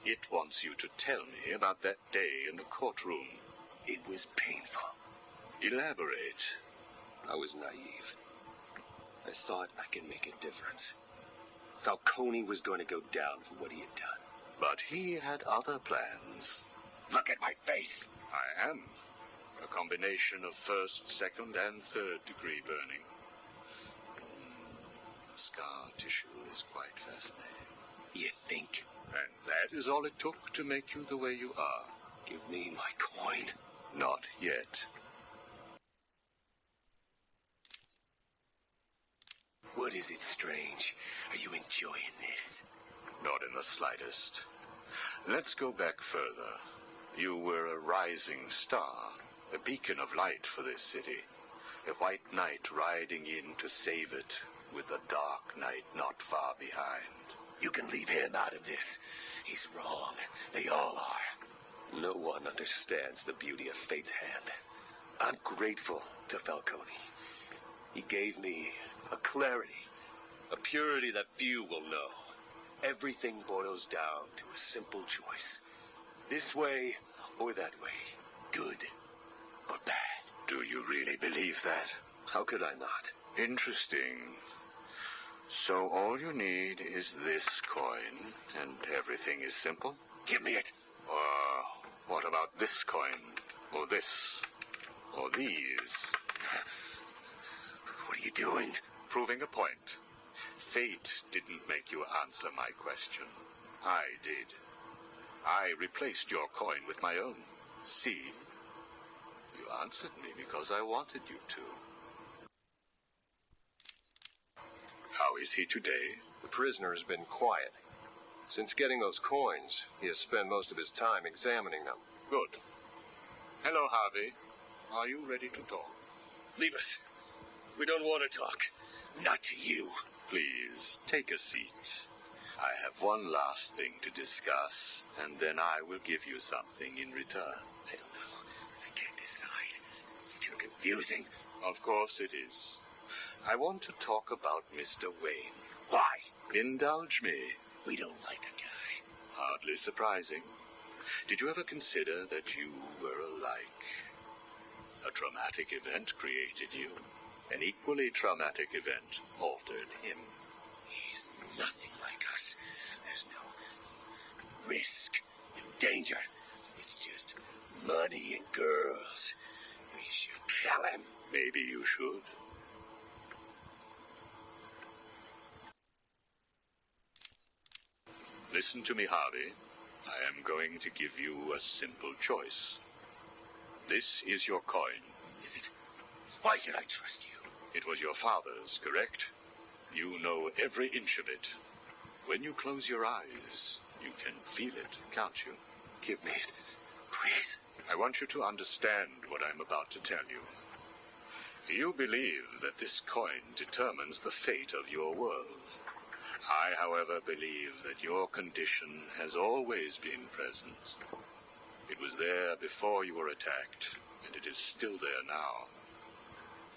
It wants you to tell me about that day in the courtroom. It was painful. Elaborate. I was naive. I thought I could make a difference. Falcone was going to go down for what he had done. But he had other plans. Look at my face. I am. A combination of first, second, and third degree burning. The scar tissue is quite fascinating. You think? And that is all it took to make you the way you are. Give me my coin. Not yet. What is it strange? Are you enjoying this? Not in the slightest. Let's go back further. You were a rising star, a beacon of light for this city. A white knight riding in to save it, with a dark knight not far behind. You can leave him out of this. He's wrong. They all are. No one understands the beauty of fate's hand. I'm grateful to Falcone. He gave me a clarity, a purity that few will know. Everything boils down to a simple choice. This way or that way. Good or bad. Do you really believe that? How could I not? Interesting. So all you need is this coin, and everything is simple? Give me it. What about this coin? Or this? Or these? What are you doing? Proving a point. Fate didn't make you answer my question. I did. I replaced your coin with my own. See? You answered me because I wanted you to. How is he today? The prisoner has been quiet. Since getting those coins, he has spent most of his time examining them. Good. Hello, Harvey. Are you ready to talk? Leave us. We don't want to talk. Not to you. Please, take a seat. I have one last thing to discuss, and then I will give you something in return. I don't know. I can't decide. It's too confusing. Of course it is. I want to talk about Mr. Wayne. Why? Indulge me. We don't like the guy. Hardly surprising. Did you ever consider that you were alike? A traumatic event created you. An equally traumatic event altered him. He's nothing like us. There's no risk, no danger. It's just money and girls. We should kill him. Maybe you should. Listen to me, Harvey. I am going to give you a simple choice. This is your coin. Is it? Why should I trust you? It was your father's, correct? You know every inch of it. When you close your eyes, you can feel it, can't you? Give me it, please. I want you to understand what I'm about to tell you. You believe that this coin determines the fate of your world. I, however, believe that your condition has always been present. It was there before you were attacked, and it is still there now.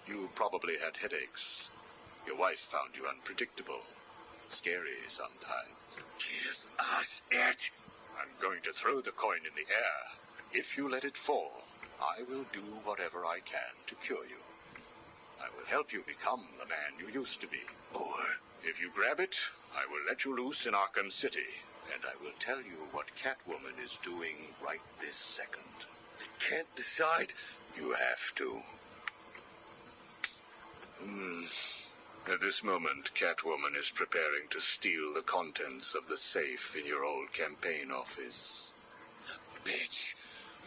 You probably had headaches. Your wife found you unpredictable. scary sometimes. Give us it! I'm going to throw the coin in the air. If you let it fall, I will do whatever I can to cure you. I will help you become the man you used to be. Or if you grab it, I will let you loose in Arkham City, and I will tell you what Catwoman is doing right this second. I can't decide. You have to. At this moment, Catwoman is preparing to steal the contents of the safe in your old campaign office. Bitch,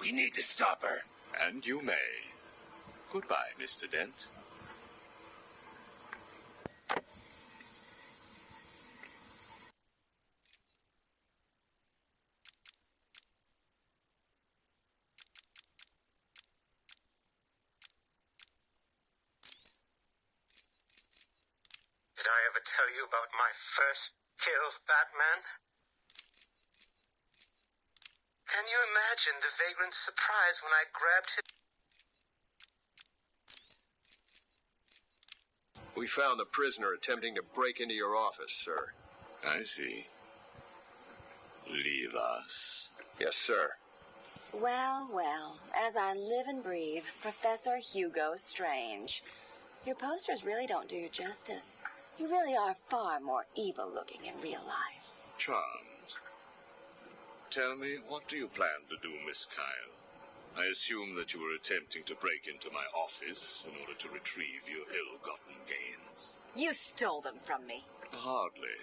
we need to stop her. And you may. Goodbye, Mr. Dent. Did I ever tell you about my first kill, Batman? Can you imagine the vagrant's surprise when I grabbed his... We found the prisoner attempting to break into your office, sir. I see. Leave us. Yes, sir. Well, well, as I live and breathe, Professor Hugo Strange. Your posters really don't do you justice. You really are far more evil-looking in real life. Charmed. Tell me, what do you plan to do, Miss Kyle? I assume that you were attempting to break into my office in order to retrieve your ill-gotten gains. You stole them from me. Hardly.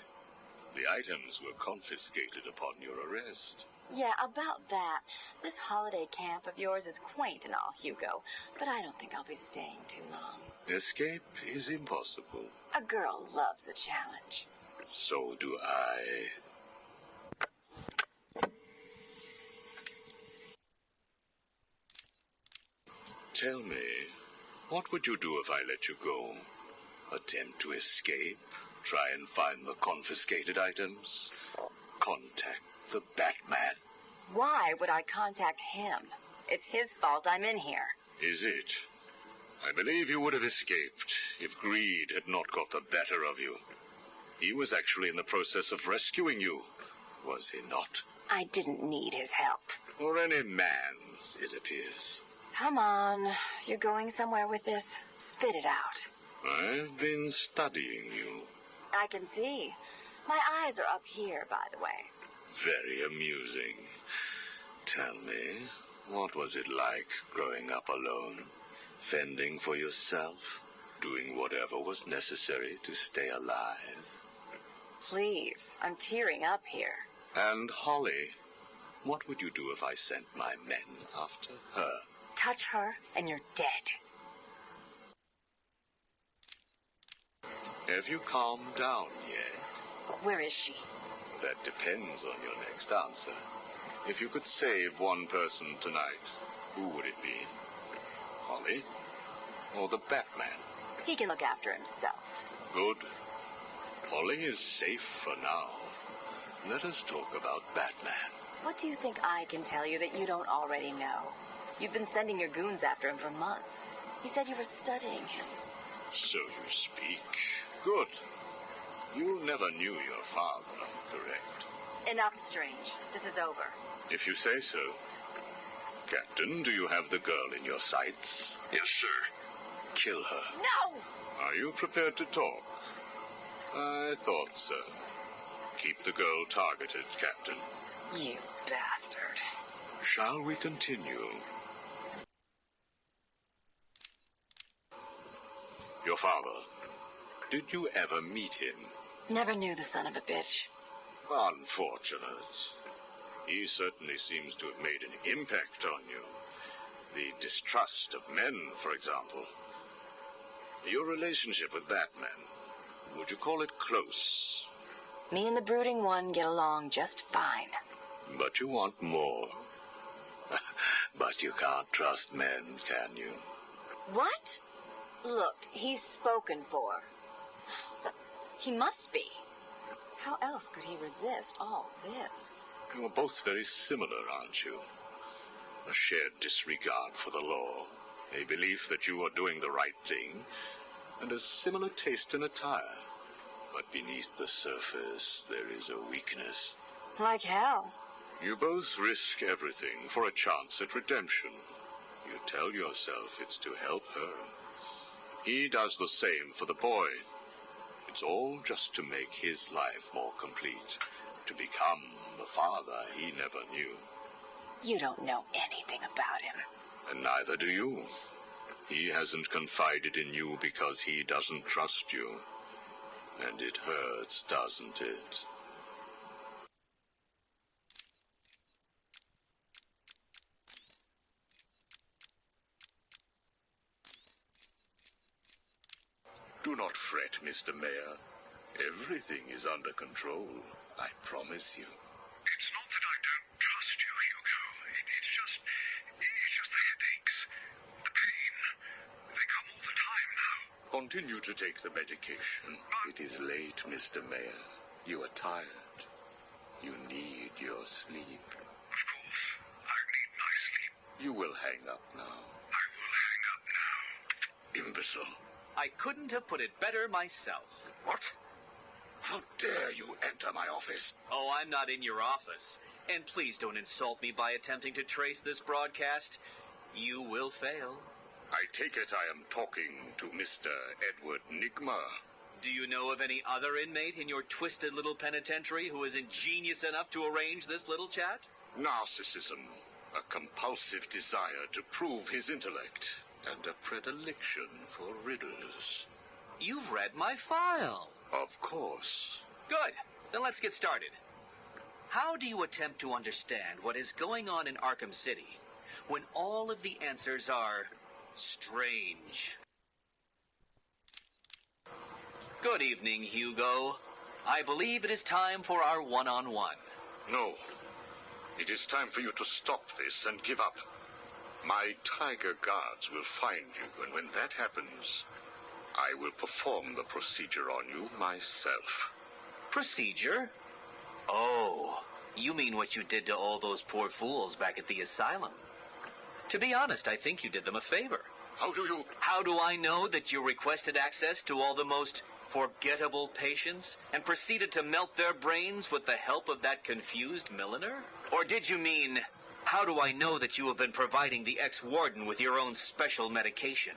The items were confiscated upon your arrest. Yeah, about that. This holiday camp of yours is quaint and all, Hugo, but I don't think I'll be staying too long. Escape is impossible. A girl loves a challenge. So do I. Tell me, what would you do if I let you go? Attempt to escape? Try and find the confiscated items? Contact the Batman? Why would I contact him? It's his fault I'm in here. Is it? I believe you would have escaped if greed had not got the better of you. He was actually in the process of rescuing you, was he not? I didn't need his help. Or any man's, it appears. Come on. You're going somewhere with this. Spit it out. I've been studying you. I can see. My eyes are up here, by the way. Very amusing. Tell me, what was it like growing up alone? Fending for yourself? Doing whatever was necessary to stay alive? Please, I'm tearing up here. And Holly, what would you do if I sent my men after her? Touch her, and you're dead. Have you calmed down yet? Where is she? That depends on your next answer. If you could save one person tonight, who would it be? Holly? Or the Batman? He can look after himself. Good. Holly is safe for now. Let us talk about Batman. What do you think I can tell you that you don't already know? You've been sending your goons after him for months. He said you were studying him. So you speak. Good. You never knew your father, correct? Enough, Strange. This is over. If you say so. Captain, do you have the girl in your sights? Yes, sir. Kill her. No! Are you prepared to talk? I thought so. Keep the girl targeted, Captain. You bastard. Shall we continue? Your father. Did you ever meet him? Never knew the son of a bitch. Unfortunate. He certainly seems to have made an impact on you. The distrust of men, for example. Your relationship with Batman, would you call it close? Me and the Brooding One get along just fine. But you want more. But you can't trust men, can you? What? Look, he's spoken for. He must be. How else could he resist all this? You're both very similar, aren't you? A shared disregard for the law, a belief that you are doing the right thing, and a similar taste in attire. But beneath the surface, there is a weakness. Like hell. You both risk everything for a chance at redemption. You tell yourself it's to help her. He does the same for the boy. It's all just to make his life more complete. To become the father he never knew. You don't know anything about him. And neither do you. He hasn't confided in you because he doesn't trust you. And it hurts, doesn't it? Do not fret, Mr. Mayor. Everything is under control, I promise you. It's not that I don't trust you, Hugo. It's just the headaches. The pain. They come all the time now. Continue to take the medication. It is late, Mr. Mayor. You are tired. You need your sleep. Of course. I need my sleep. You will hang up now. I will hang up now. Imbecile. I couldn't have put it better myself. What? How dare you enter my office? Oh, I'm not in your office. And please don't insult me by attempting to trace this broadcast. You will fail. I take it I am talking to Mr. Edward Nigma. Do you know of any other inmate in your twisted little penitentiary who is ingenious enough to arrange this little chat? Narcissism, a compulsive desire to prove his intellect, and a predilection for riddles. You've read my file. Of course. Good. Then let's get started. How do you attempt to understand what is going on in Arkham City when all of the answers are strange? Good evening, Hugo. I believe it is time for our one-on-one. No. It is time for you to stop this and give up. My tiger guards will find you, and when that happens, I will perform the procedure on you myself. Procedure? Oh, you mean what you did to all those poor fools back at the asylum. To be honest, I think you did them a favor. How do you... How do I know that you requested access to all the most forgettable patients and proceeded to melt their brains with the help of that confused milliner? Or did you mean, how do I know that you have been providing the ex-warden with your own special medication?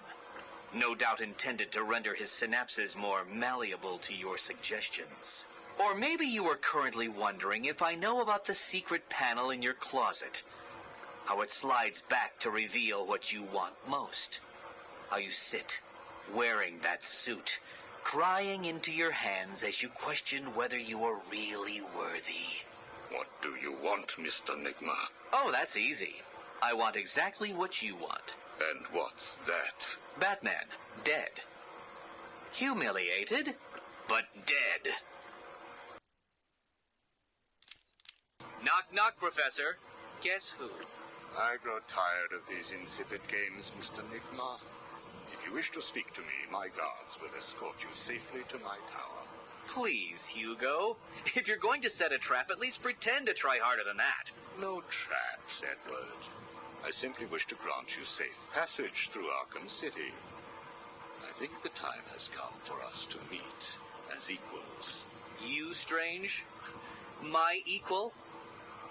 No doubt intended to render his synapses more malleable to your suggestions. Or maybe you are currently wondering if I know about the secret panel in your closet. How it slides back to reveal what you want most. How you sit, wearing that suit, crying into your hands as you question whether you are really worthy. What do you want, Mr. Nigma? Oh, that's easy. I want exactly what you want. And what's that? Batman, dead. Humiliated, but dead. Knock, knock, Professor. Guess who? I grow tired of these insipid games, Mr. Nigma. If you wish to speak to me, my guards will escort you safely to my tower. Please, Hugo. If you're going to set a trap, at least pretend to try harder than that. No traps, Edward. I simply wish to grant you safe passage through Arkham City. I think the time has come for us to meet as equals. You, Strange? My equal?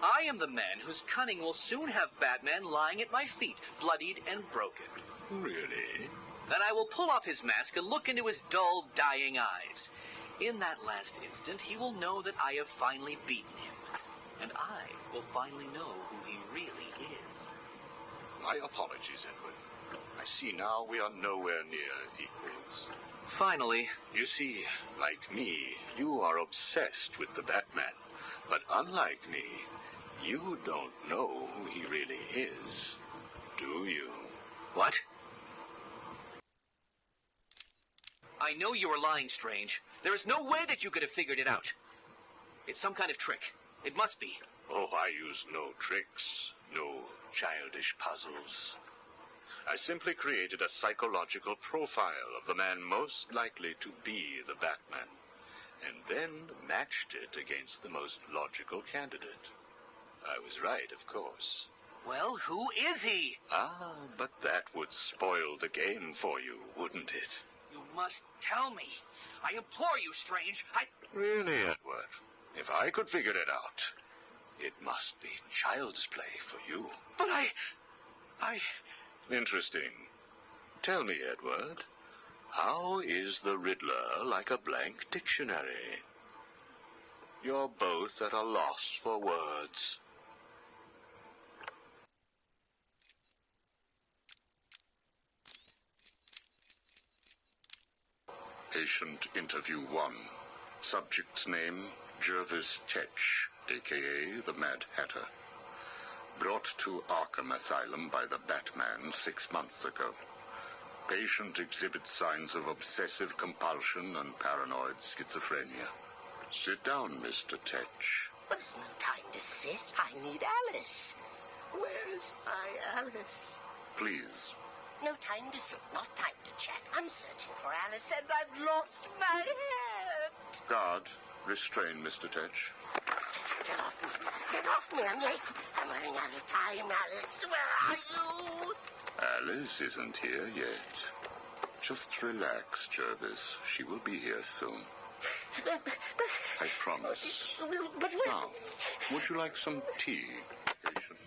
I am the man whose cunning will soon have Batman lying at my feet, bloodied and broken. Really? Then I will pull off his mask and look into his dull, dying eyes. In that last instant, he will know that I have finally beaten him. And I will finally know who he really is. My apologies, Edward. I see now we are nowhere near equals. Finally. You see, like me, you are obsessed with the Batman. But unlike me, you don't know who he really is, do you? What? I know you are lying, Strange. There is no way that you could have figured it out. It's some kind of trick. It must be. Oh, I use no tricks, no childish puzzles. I simply created a psychological profile of the man most likely to be the Batman, and then matched it against the most logical candidate. I was right, of course. Well, who is he? Ah, but that would spoil the game for you, wouldn't it? You must tell me. I implore you, Strange. Really, Edward? If I could figure it out, it must be child's play for you. But I... Interesting. Tell me, Edward, how is the Riddler like a blank dictionary? You're both at a loss for words. Patient interview 1. Subject's name, Jervis Tetch, a.k.a. the Mad Hatter. Brought to Arkham Asylum by the Batman 6 months ago. Patient exhibits signs of obsessive compulsion and paranoid schizophrenia. Sit down, Mr. Tetch. But there's no time to sit. I need Alice. Where is my Alice? Please. No time to sit, not time to chat. I'm searching for Alice and I've lost my head. Guard, restrain Mr. Tetch. Get off me. Get off me. I'm late. I'm running out of time, Alice. Where are you? Alice isn't here yet. Just relax, Jervis. She will be here soon. I promise. But now, would you like some tea, patient?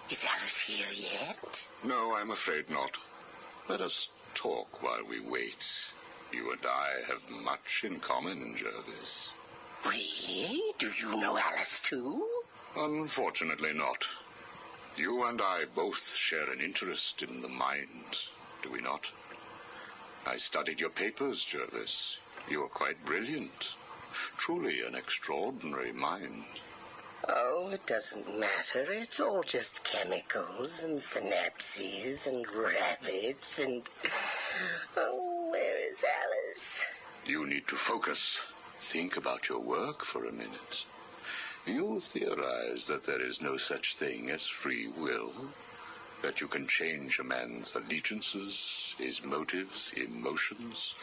Is Alice here yet? No, I'm afraid not. Let us talk while we wait. You and I have much in common, Jervis. Really? Do you know Alice too? Unfortunately not. You and I both share an interest in the mind, do we not? I studied your papers, Jervis. You are quite brilliant. Truly an extraordinary mind. Oh, it doesn't matter. It's all just chemicals and synapses and rabbits and... Oh, where is Alice? You need to focus. Think about your work for a minute. You theorize that there is no such thing as free will, that you can change a man's allegiances, his motives, emotions,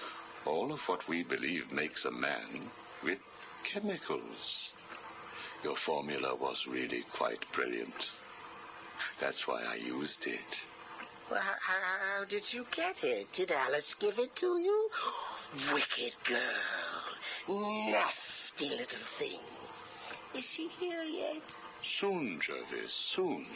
all of what we believe makes a man with chemicals. Your formula was really quite brilliant. That's why I used it. Well, how did you get it? Did Alice give it to you? Wicked girl. Nasty little thing. Is she here yet? Soon, Jervis, soon.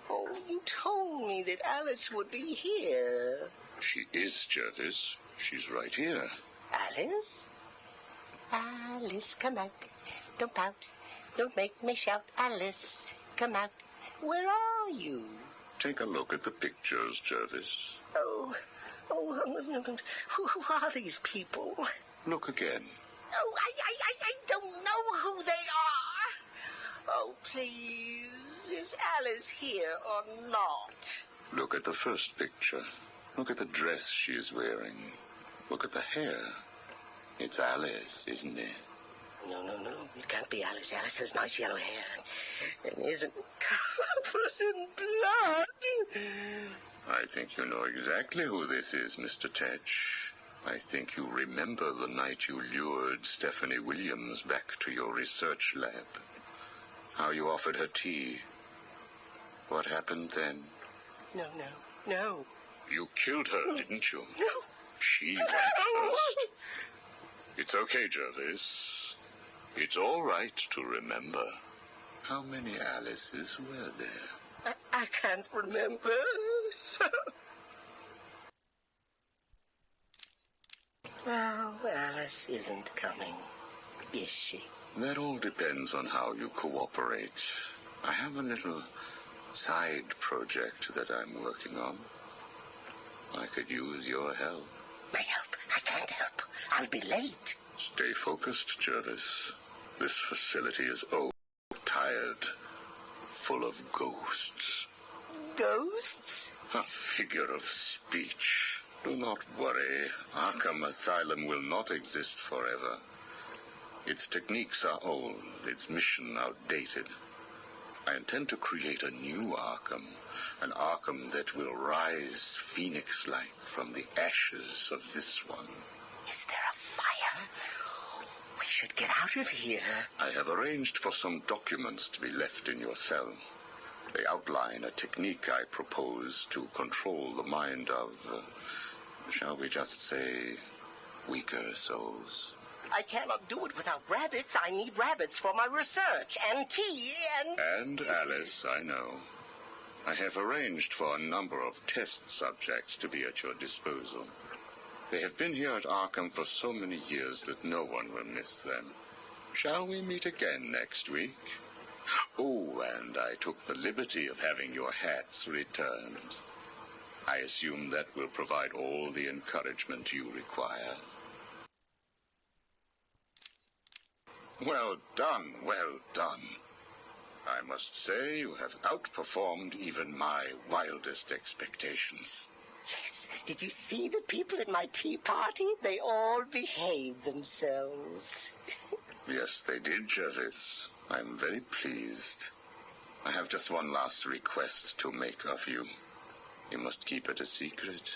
Oh, you told me that Alice would be here. She is, Jervis. She's right here. Alice? Alice, come out. Don't pout. Don't make me shout. Alice, come out. Where are you? Take a look at the pictures, Jervis. Oh, who are these people? Look again. Oh, I don't know who they are. Oh, please, is Alice here or not? Look at the first picture. Look at the dress she's wearing. Look at the hair. It's Alice, isn't it? No. It can't be Alice. Alice has nice yellow hair and isn't covered in blood. I think you know exactly who this is, Mr. Tetch. I think you remember the night you lured Stephanie Williams back to your research lab. How you offered her tea. What happened then? No. You killed her, didn't you? No. She went first. It's okay, Jervis. It's all right to remember. How many Alices were there? I can't remember. Oh, Alice isn't coming, is she? That all depends on how you cooperate. I have a little side project that I'm working on. I could use your help. My help? I can't help. I'll be late. Stay focused, Jervis. This facility is old, tired, full of ghosts. Ghosts? A figure of speech. Do not worry. Arkham Asylum will not exist forever. Its techniques are old, its mission outdated. I intend to create a new Arkham, an Arkham that will rise phoenix-like from the ashes of this one. Is there a fire? should get out of here. I have arranged for some documents to be left in your cell. They outline a technique I propose to control the mind of, shall we just say, weaker souls. I cannot do it without rabbits. I need rabbits for my research, and tea, and... And Alice, I know. I have arranged for a number of test subjects to be at your disposal. They have been here at Arkham for so many years that no one will miss them. Shall we meet again next week? Oh, and I took the liberty of having your hats returned. I assume that will provide all the encouragement you require. Well done, well done. I must say you have outperformed even my wildest expectations. Yes, did you see the people at my tea party? They all behaved themselves. Yes, they did, Jervis. I'm very pleased. I have just one last request to make of you. You must keep it a secret.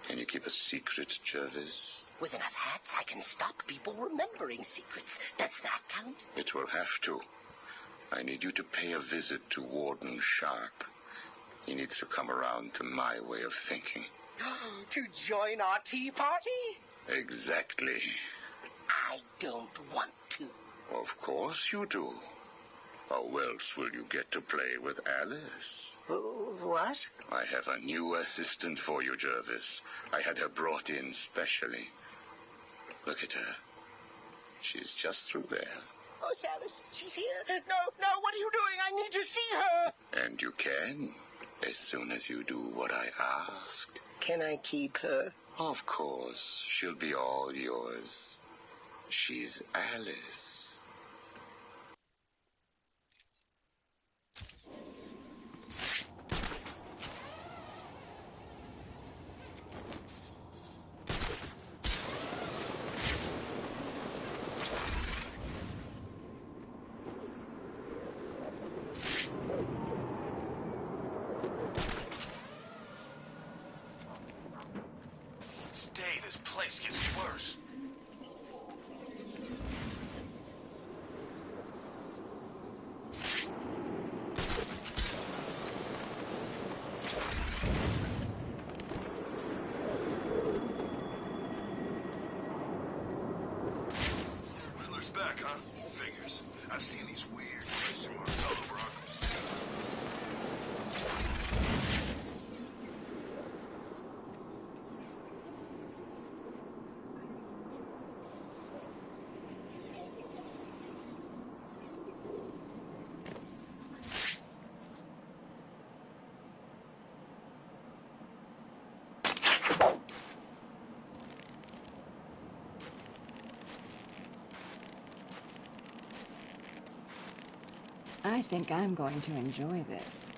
Can you keep a secret, Jervis? With enough hats, I can stop people remembering secrets. Does that count? It will have to. I need you to pay a visit to Warden Sharp. He needs to come around to my way of thinking. To join our tea party? Exactly. I don't want to. Of course you do. How else will you get to play with Alice? What? I have a new assistant for you, Jervis. I had her brought in specially. Look at her. She's just through there. Oh, Alice, she's here. No, what are you doing? I need to see her. And you can, as soon as you do what I asked. Can I keep her? Of course. She'll be all yours. She's Alice. This place gets worse. Riddler's back, huh? Figures. I've seen these weird question marks all over Arkham City. I think I'm going to enjoy this.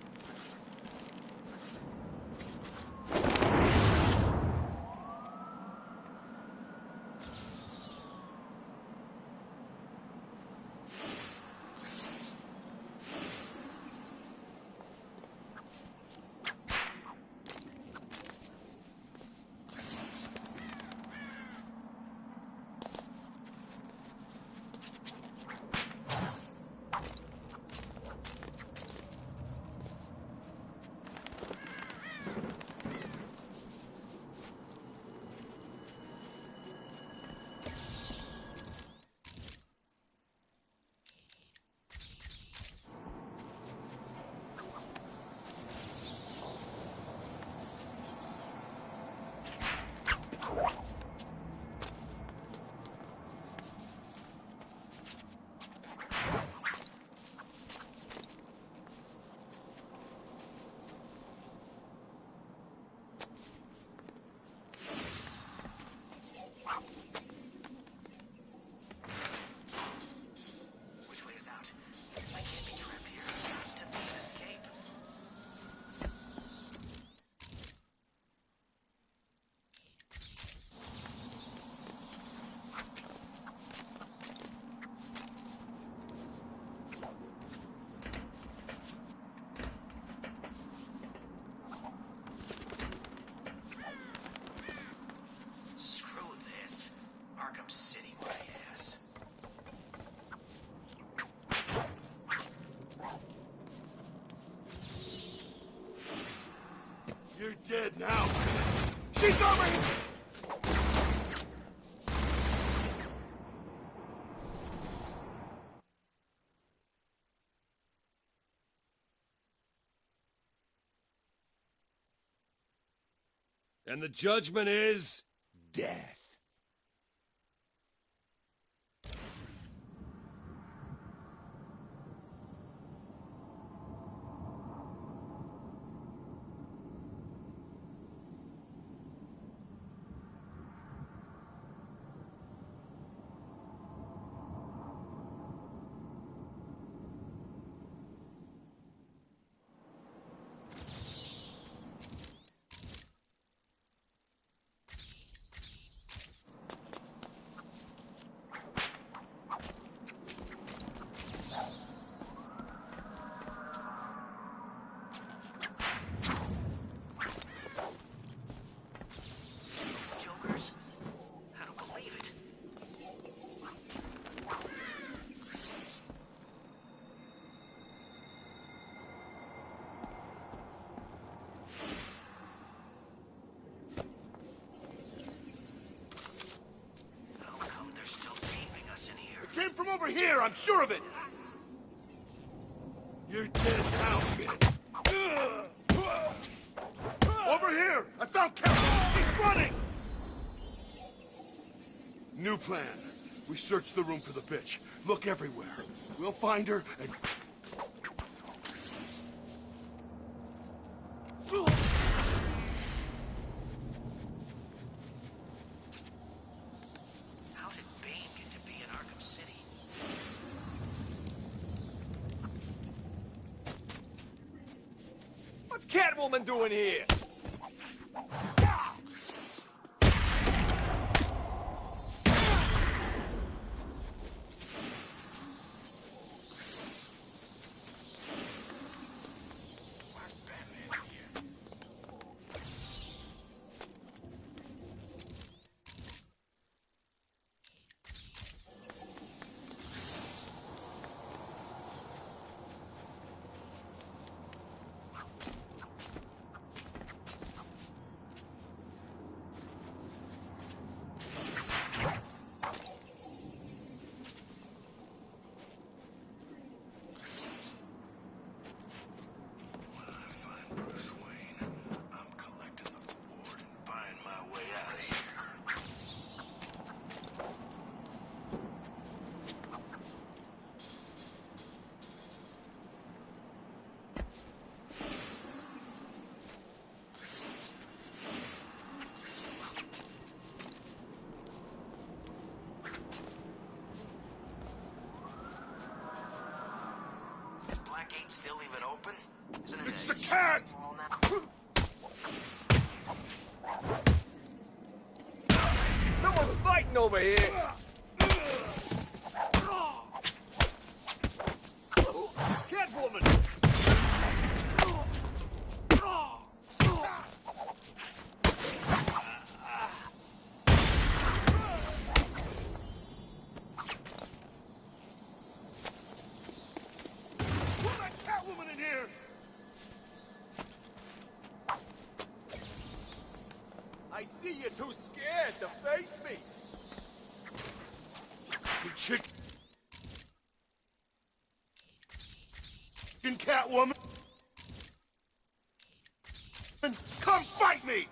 You're dead now. She's over here! And the judgment is death. Came from over here, I'm sure of it! You're dead now, kid. Over here! I found Catwoman! She's running! New plan. We search the room for the bitch. Look everywhere. We'll find her and... How did Bane get to be in Arkham City? What's Catwoman doing here? Gate still even open? Isn't it? It's the cat! Someone's fighting over here! Catwoman! I see you're too scared to face me. You chicken Catwoman! Come fight me!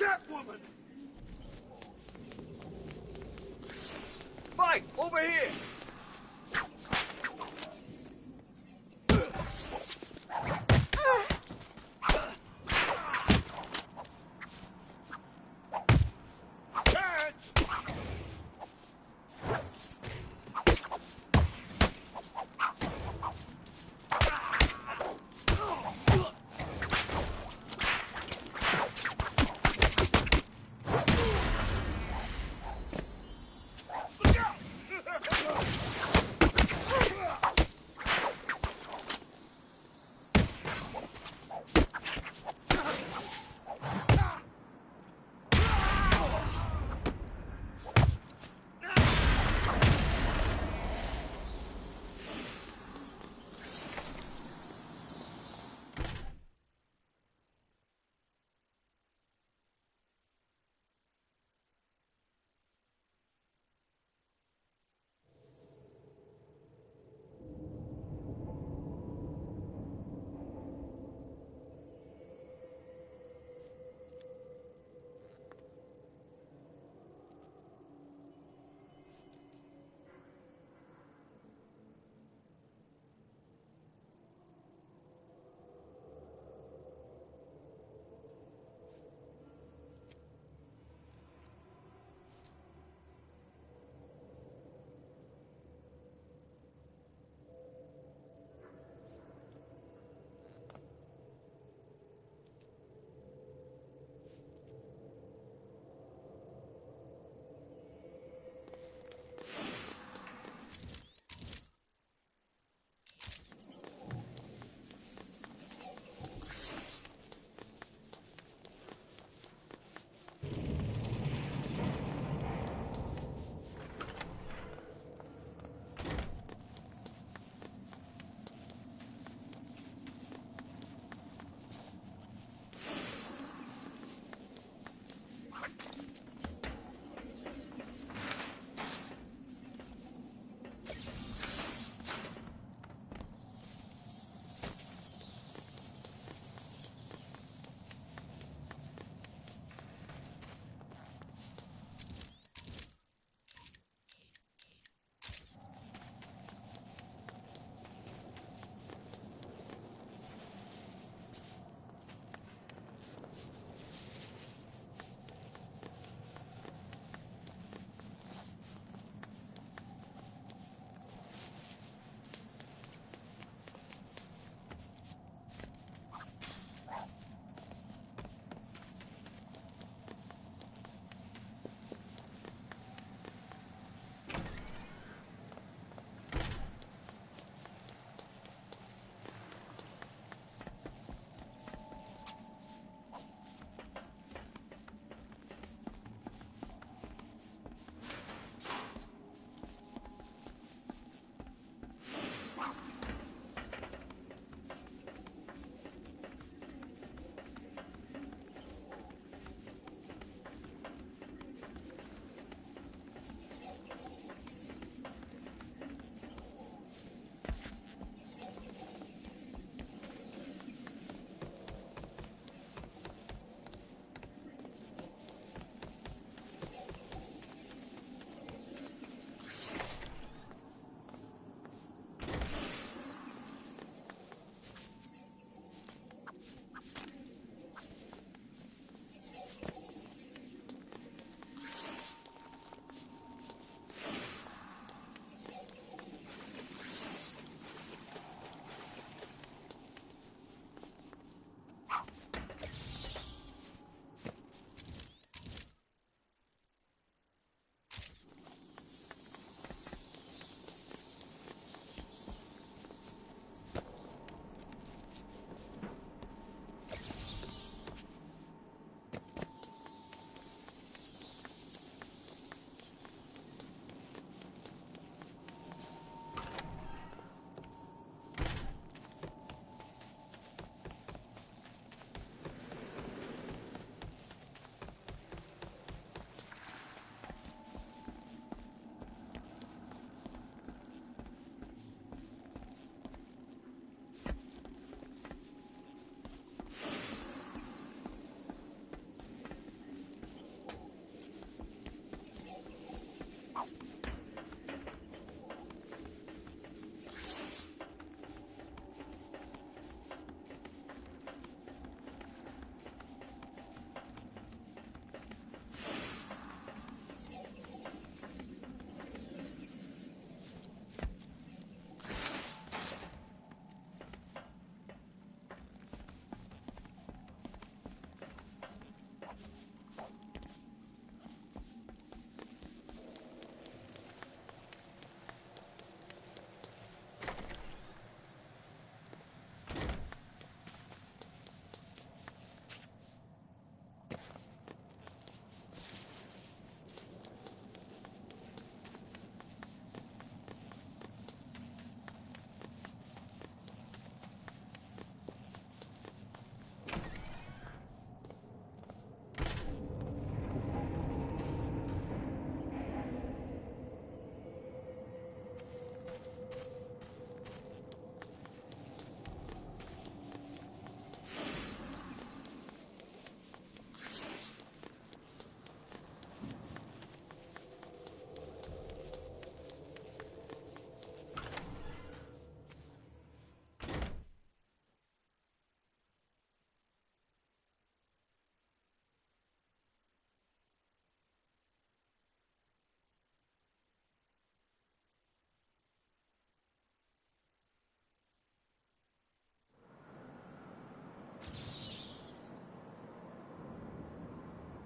Catwoman! Fight! Over here!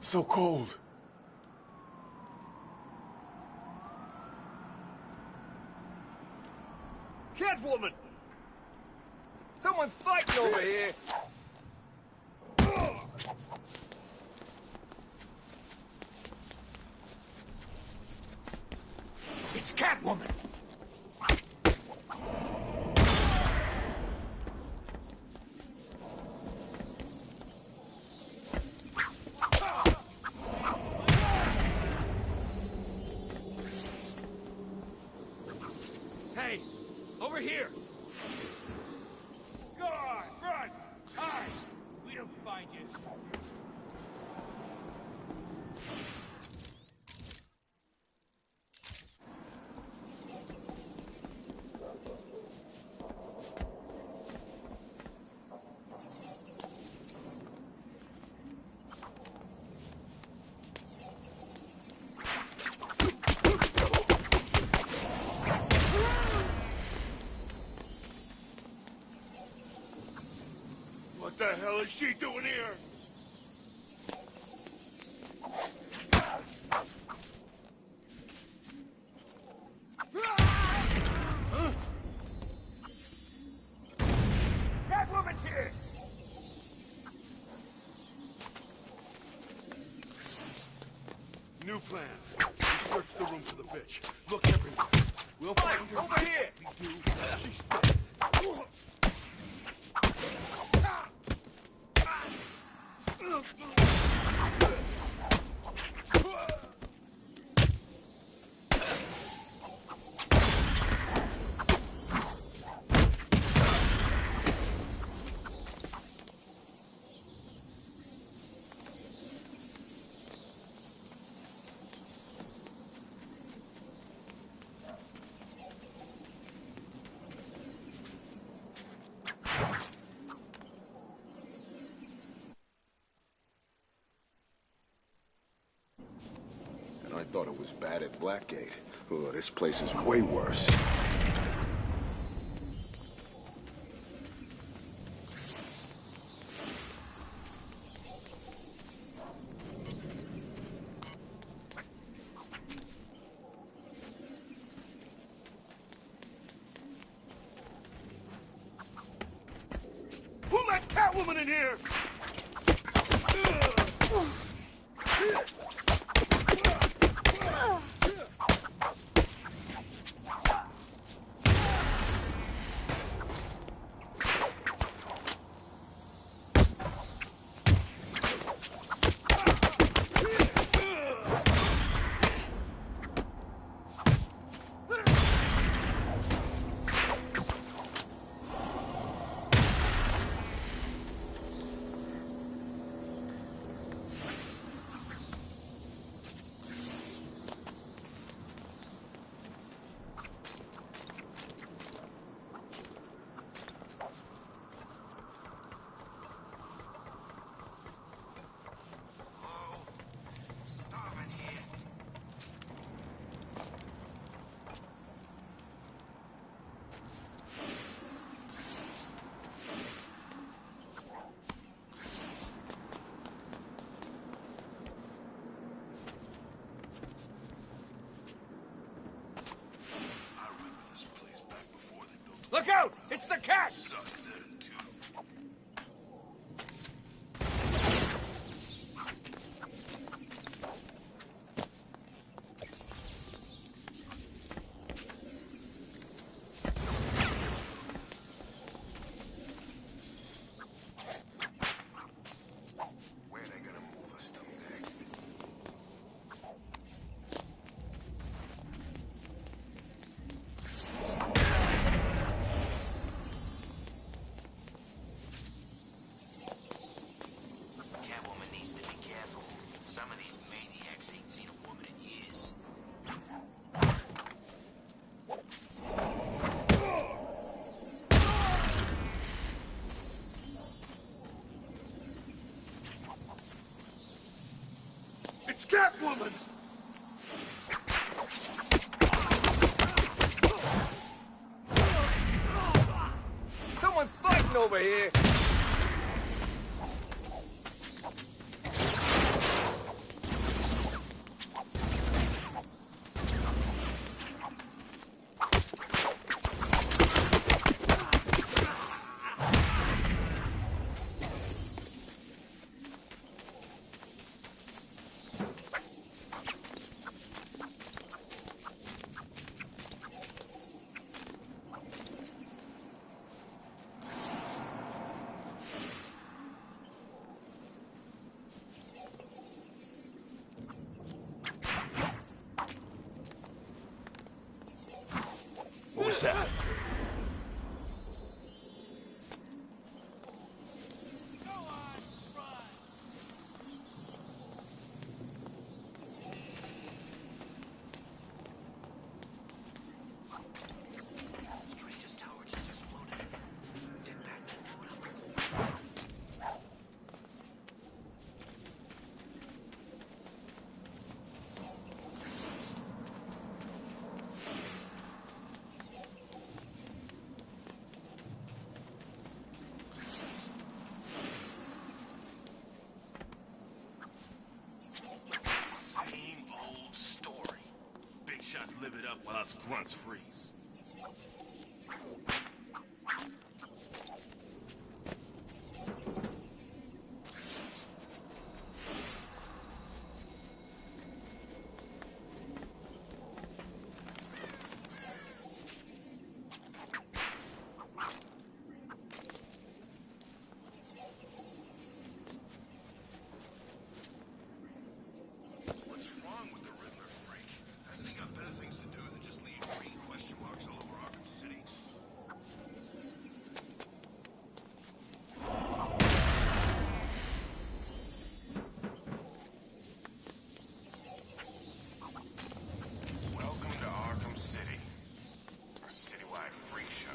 So cold. Catwoman! Someone's fighting over here! It's Catwoman! Hey! Over here! Go on, run! Hide! We'll find you. What the hell is she doing here? Catwoman's here! New plan. We search the room for the bitch. Look everywhere. We'll find her. Over here! We do. She's dead. I thought it was bad at Blackgate. Oh, this place is way worse. Who let Catwoman in here? Look out! It's the cat! Where are they gonna move us to next? Catwoman needs to be careful. Some of these maniacs ain't seen a woman in years. It's Catwoman! Someone's fighting over here! was that? Live it up while us grunts freeze. What's wrong with the Riddler freak? Hasn't he got better things to do than just leave green question marks all over Arkham City? Welcome to Arkham City, a citywide freak show.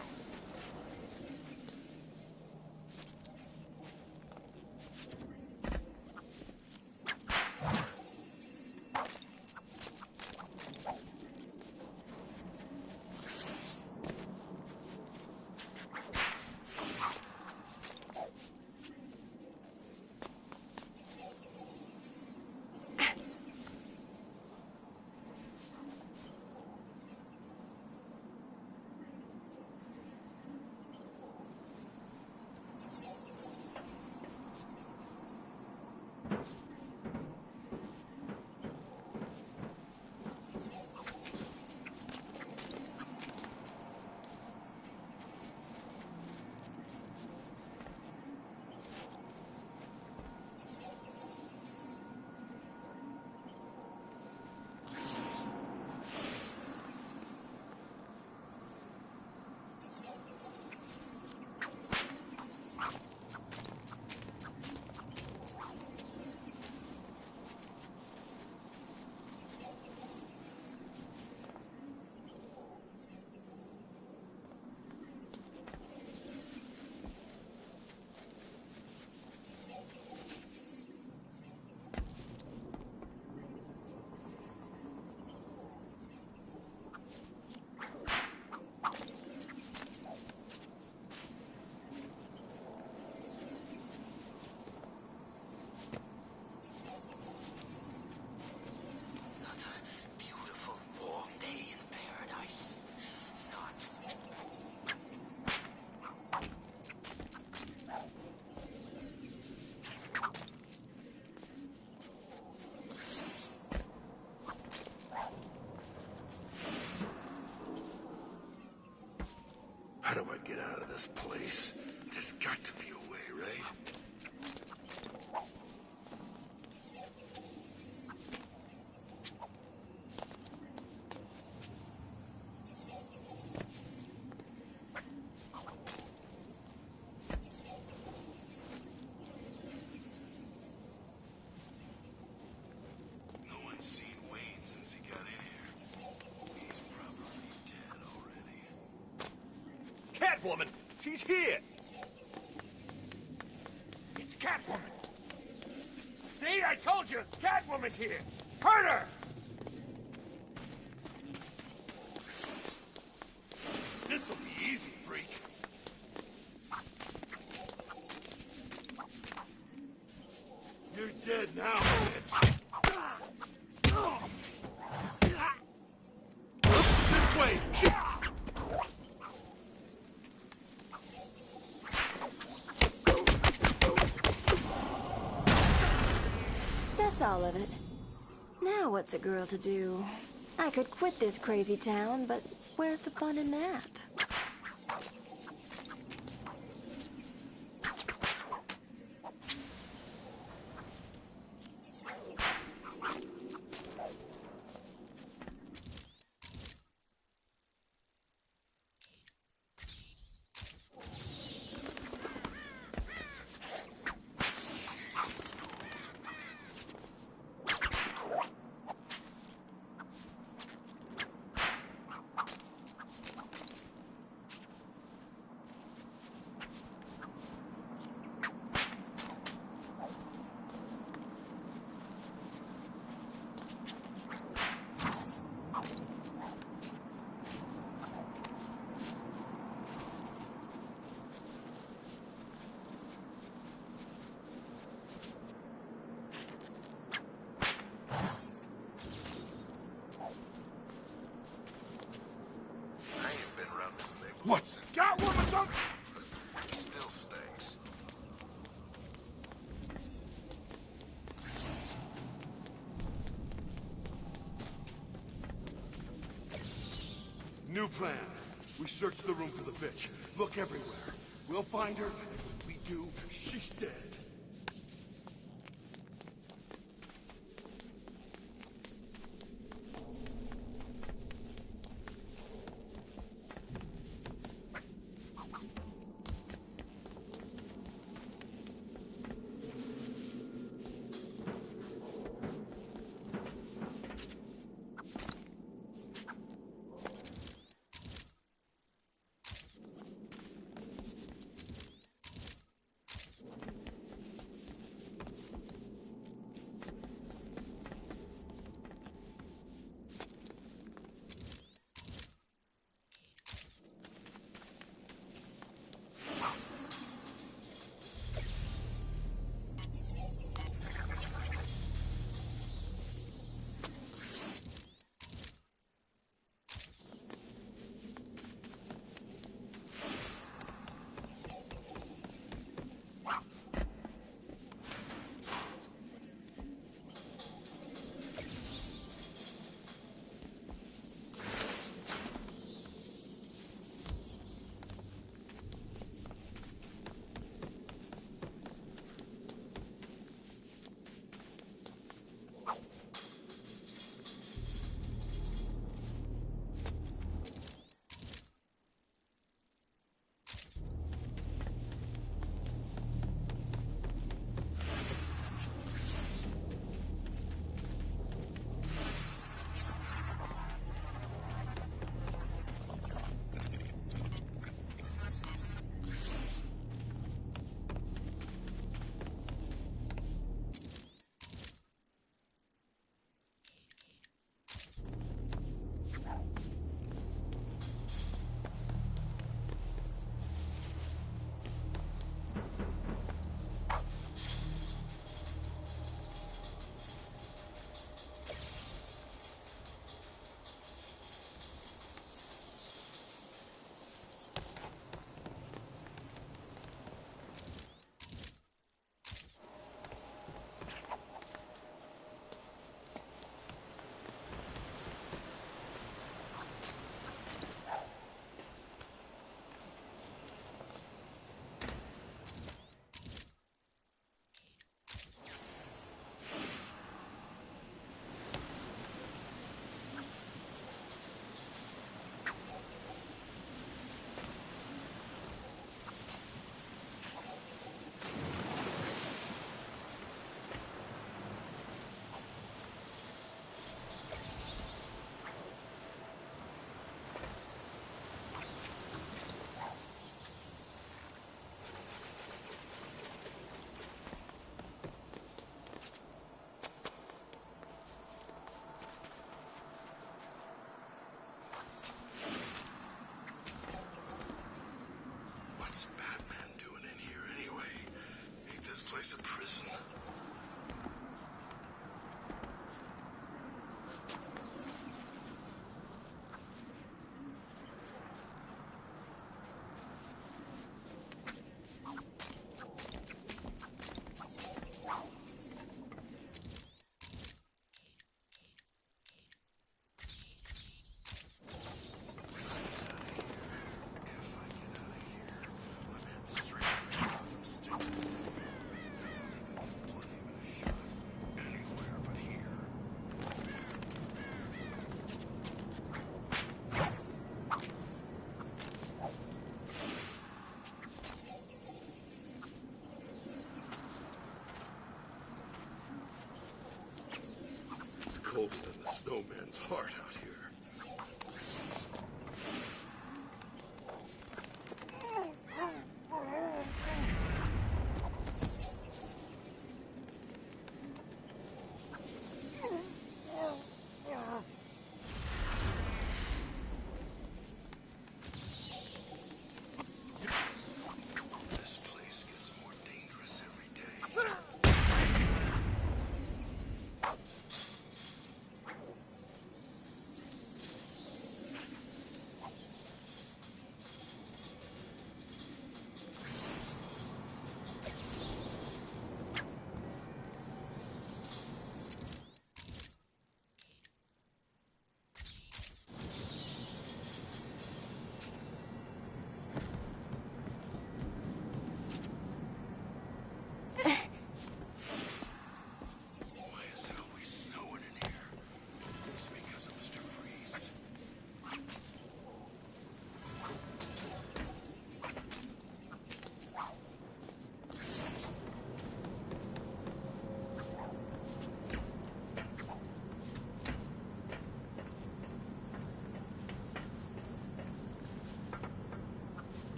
How do I get out of this place? There's got to be a way, right? No one's seen Wayne since he got in here. He's probably dead already. Catwoman! She's here! It's Catwoman! See, I told you! Catwoman's here! Hurt her! This'll be easy, freak. You're dead now, bitch! This way! That's all of it. Now what's a girl to do? I could quit this crazy town, but where's the fun in that? What's this? Got one or something? Still stinks. New plan. We search the room for the bitch. Look everywhere. We'll find her, and when we do, she's dead. What's Batman doing in here anyway? Ain't this place a prison? Colder than the snowman's heart out here. This place gets more dangerous every day.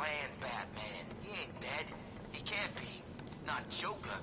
plan, Batman. He ain't dead. He can't be. Not Joker.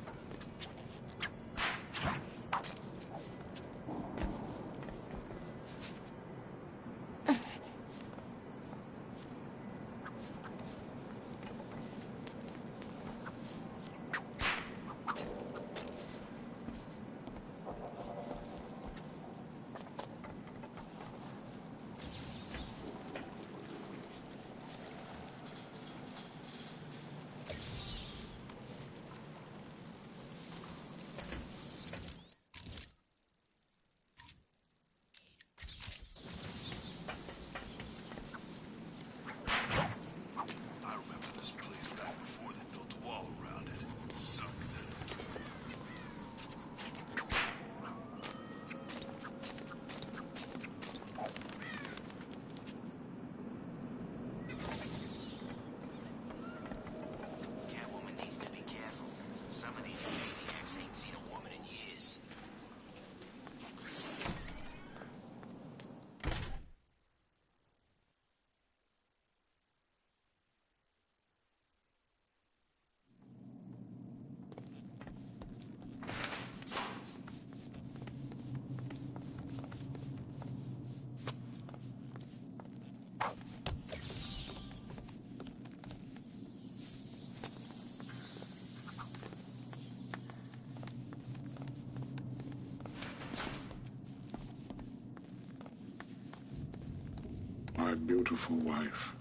My beautiful wife,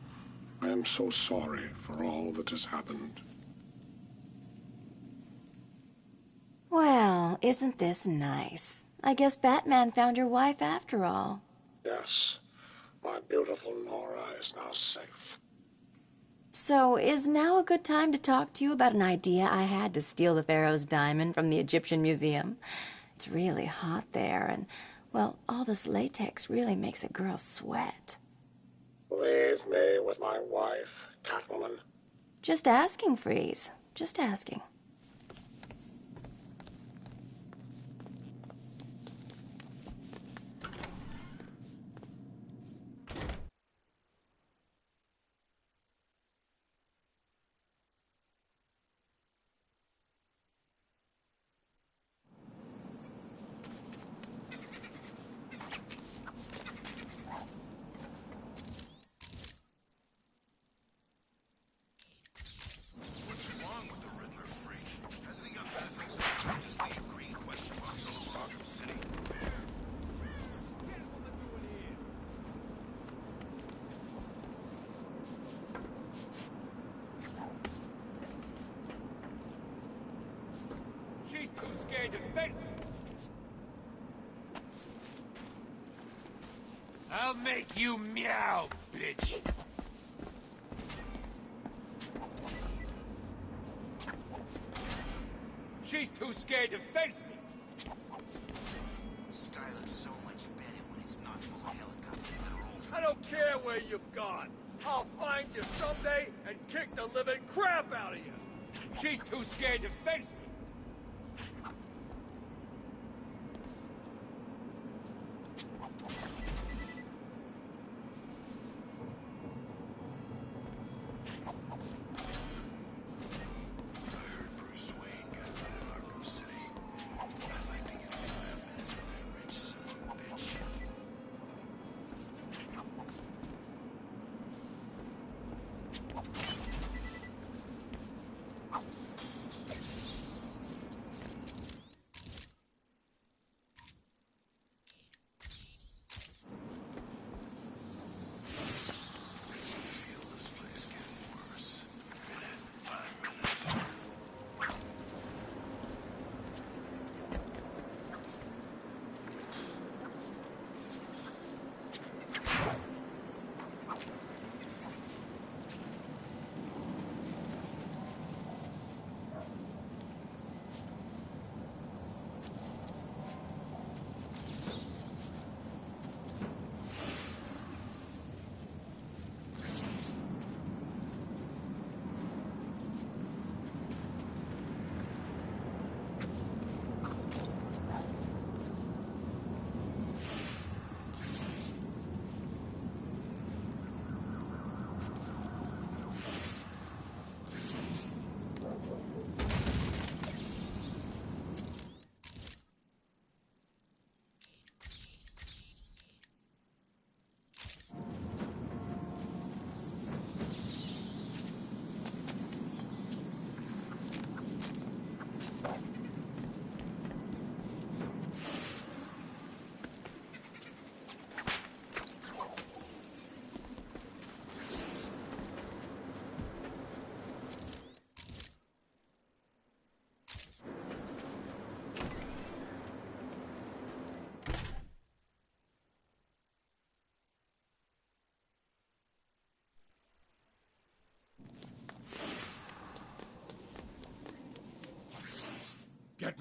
I am so sorry for all that has happened. Well, isn't this nice? I guess Batman found your wife after all. Yes, my beautiful Nora is now safe. So, is now a good time to talk to you about an idea I had to steal the Pharaoh's diamond from the Egyptian Museum? It's really hot there, and, well, all this latex really makes a girl sweat. Leave me with my wife, Catwoman. Just asking, Freeze. Just asking. She's too scared to face me. I'll make you meow, bitch. She's too scared to face me. Sky looks so much better when it's not full of helicopters that are all... I don't care where you've gone. I'll find you someday and kick the living crap out of you. She's too scared to face me. Bruce Wayne got put in Arkham City. I'd like to get 5 minutes with that rich son of a bitch.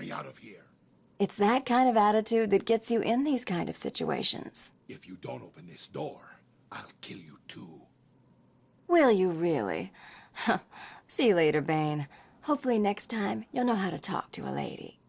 me out of here. It's that kind of attitude that gets you in these kind of situations. If you don't open this door, I'll kill you too. Will you really? See you later, Bane. Hopefully next time you'll know how to talk to a lady.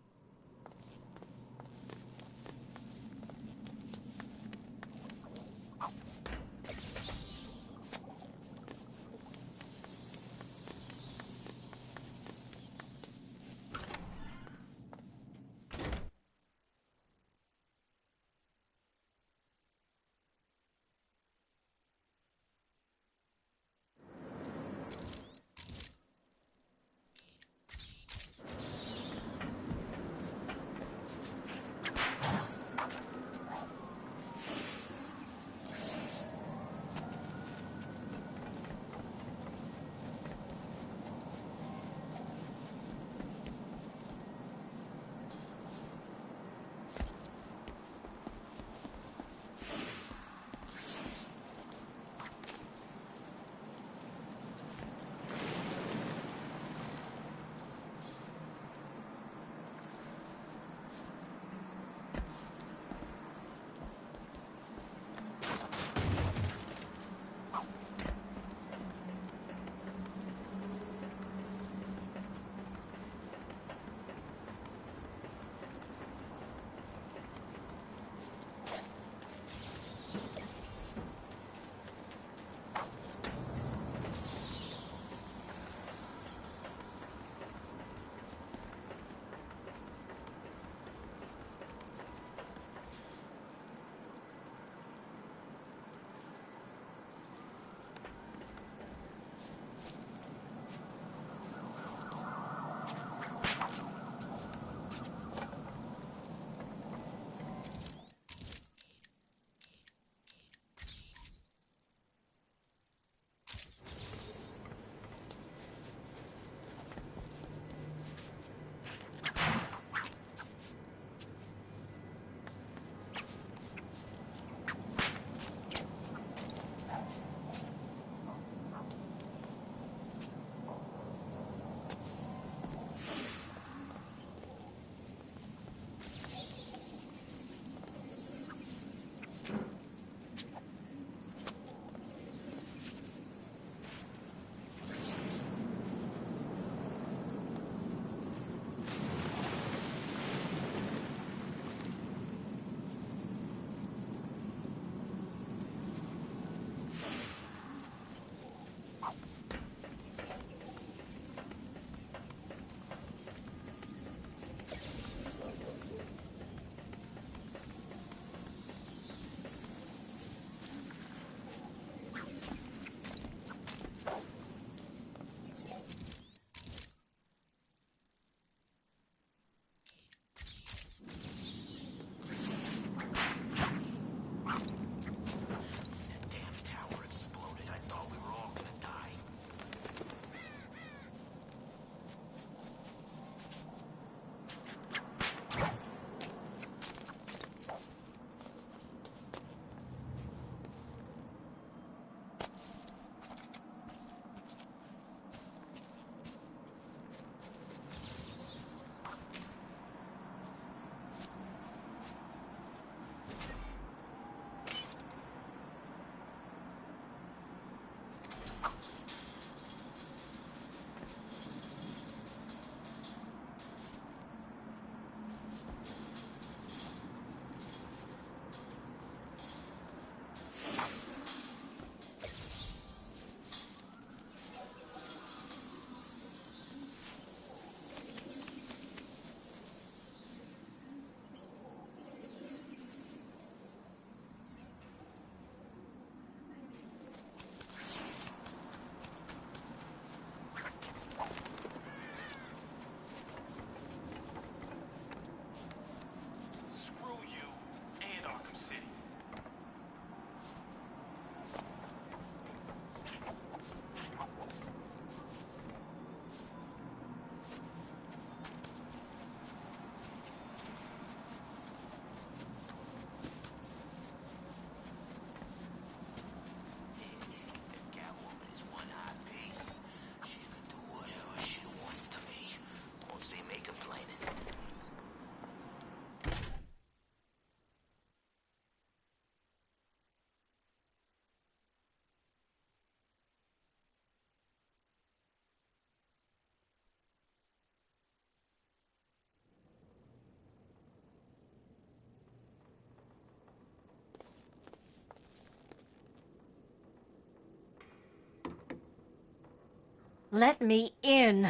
Let me in.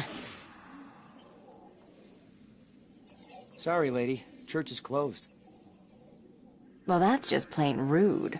Sorry, lady. Church is closed. Well, that's just plain rude.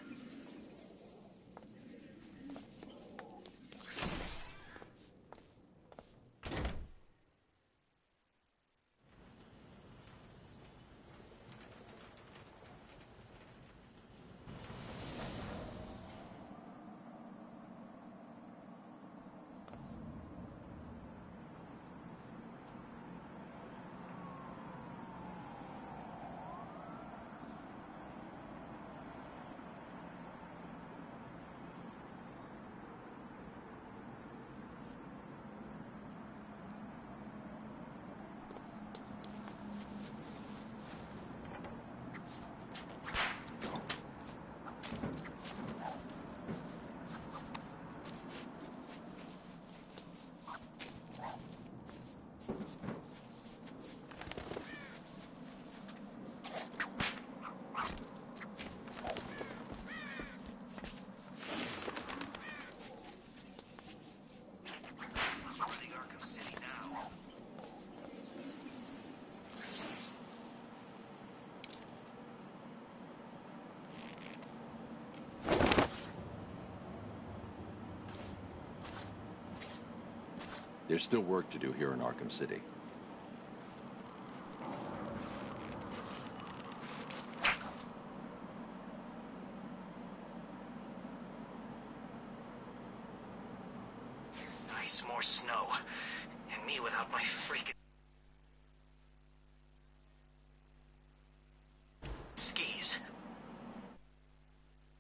Arkham City now. There's still work to do here in Arkham City. Nice, more snow. And me without my freaking...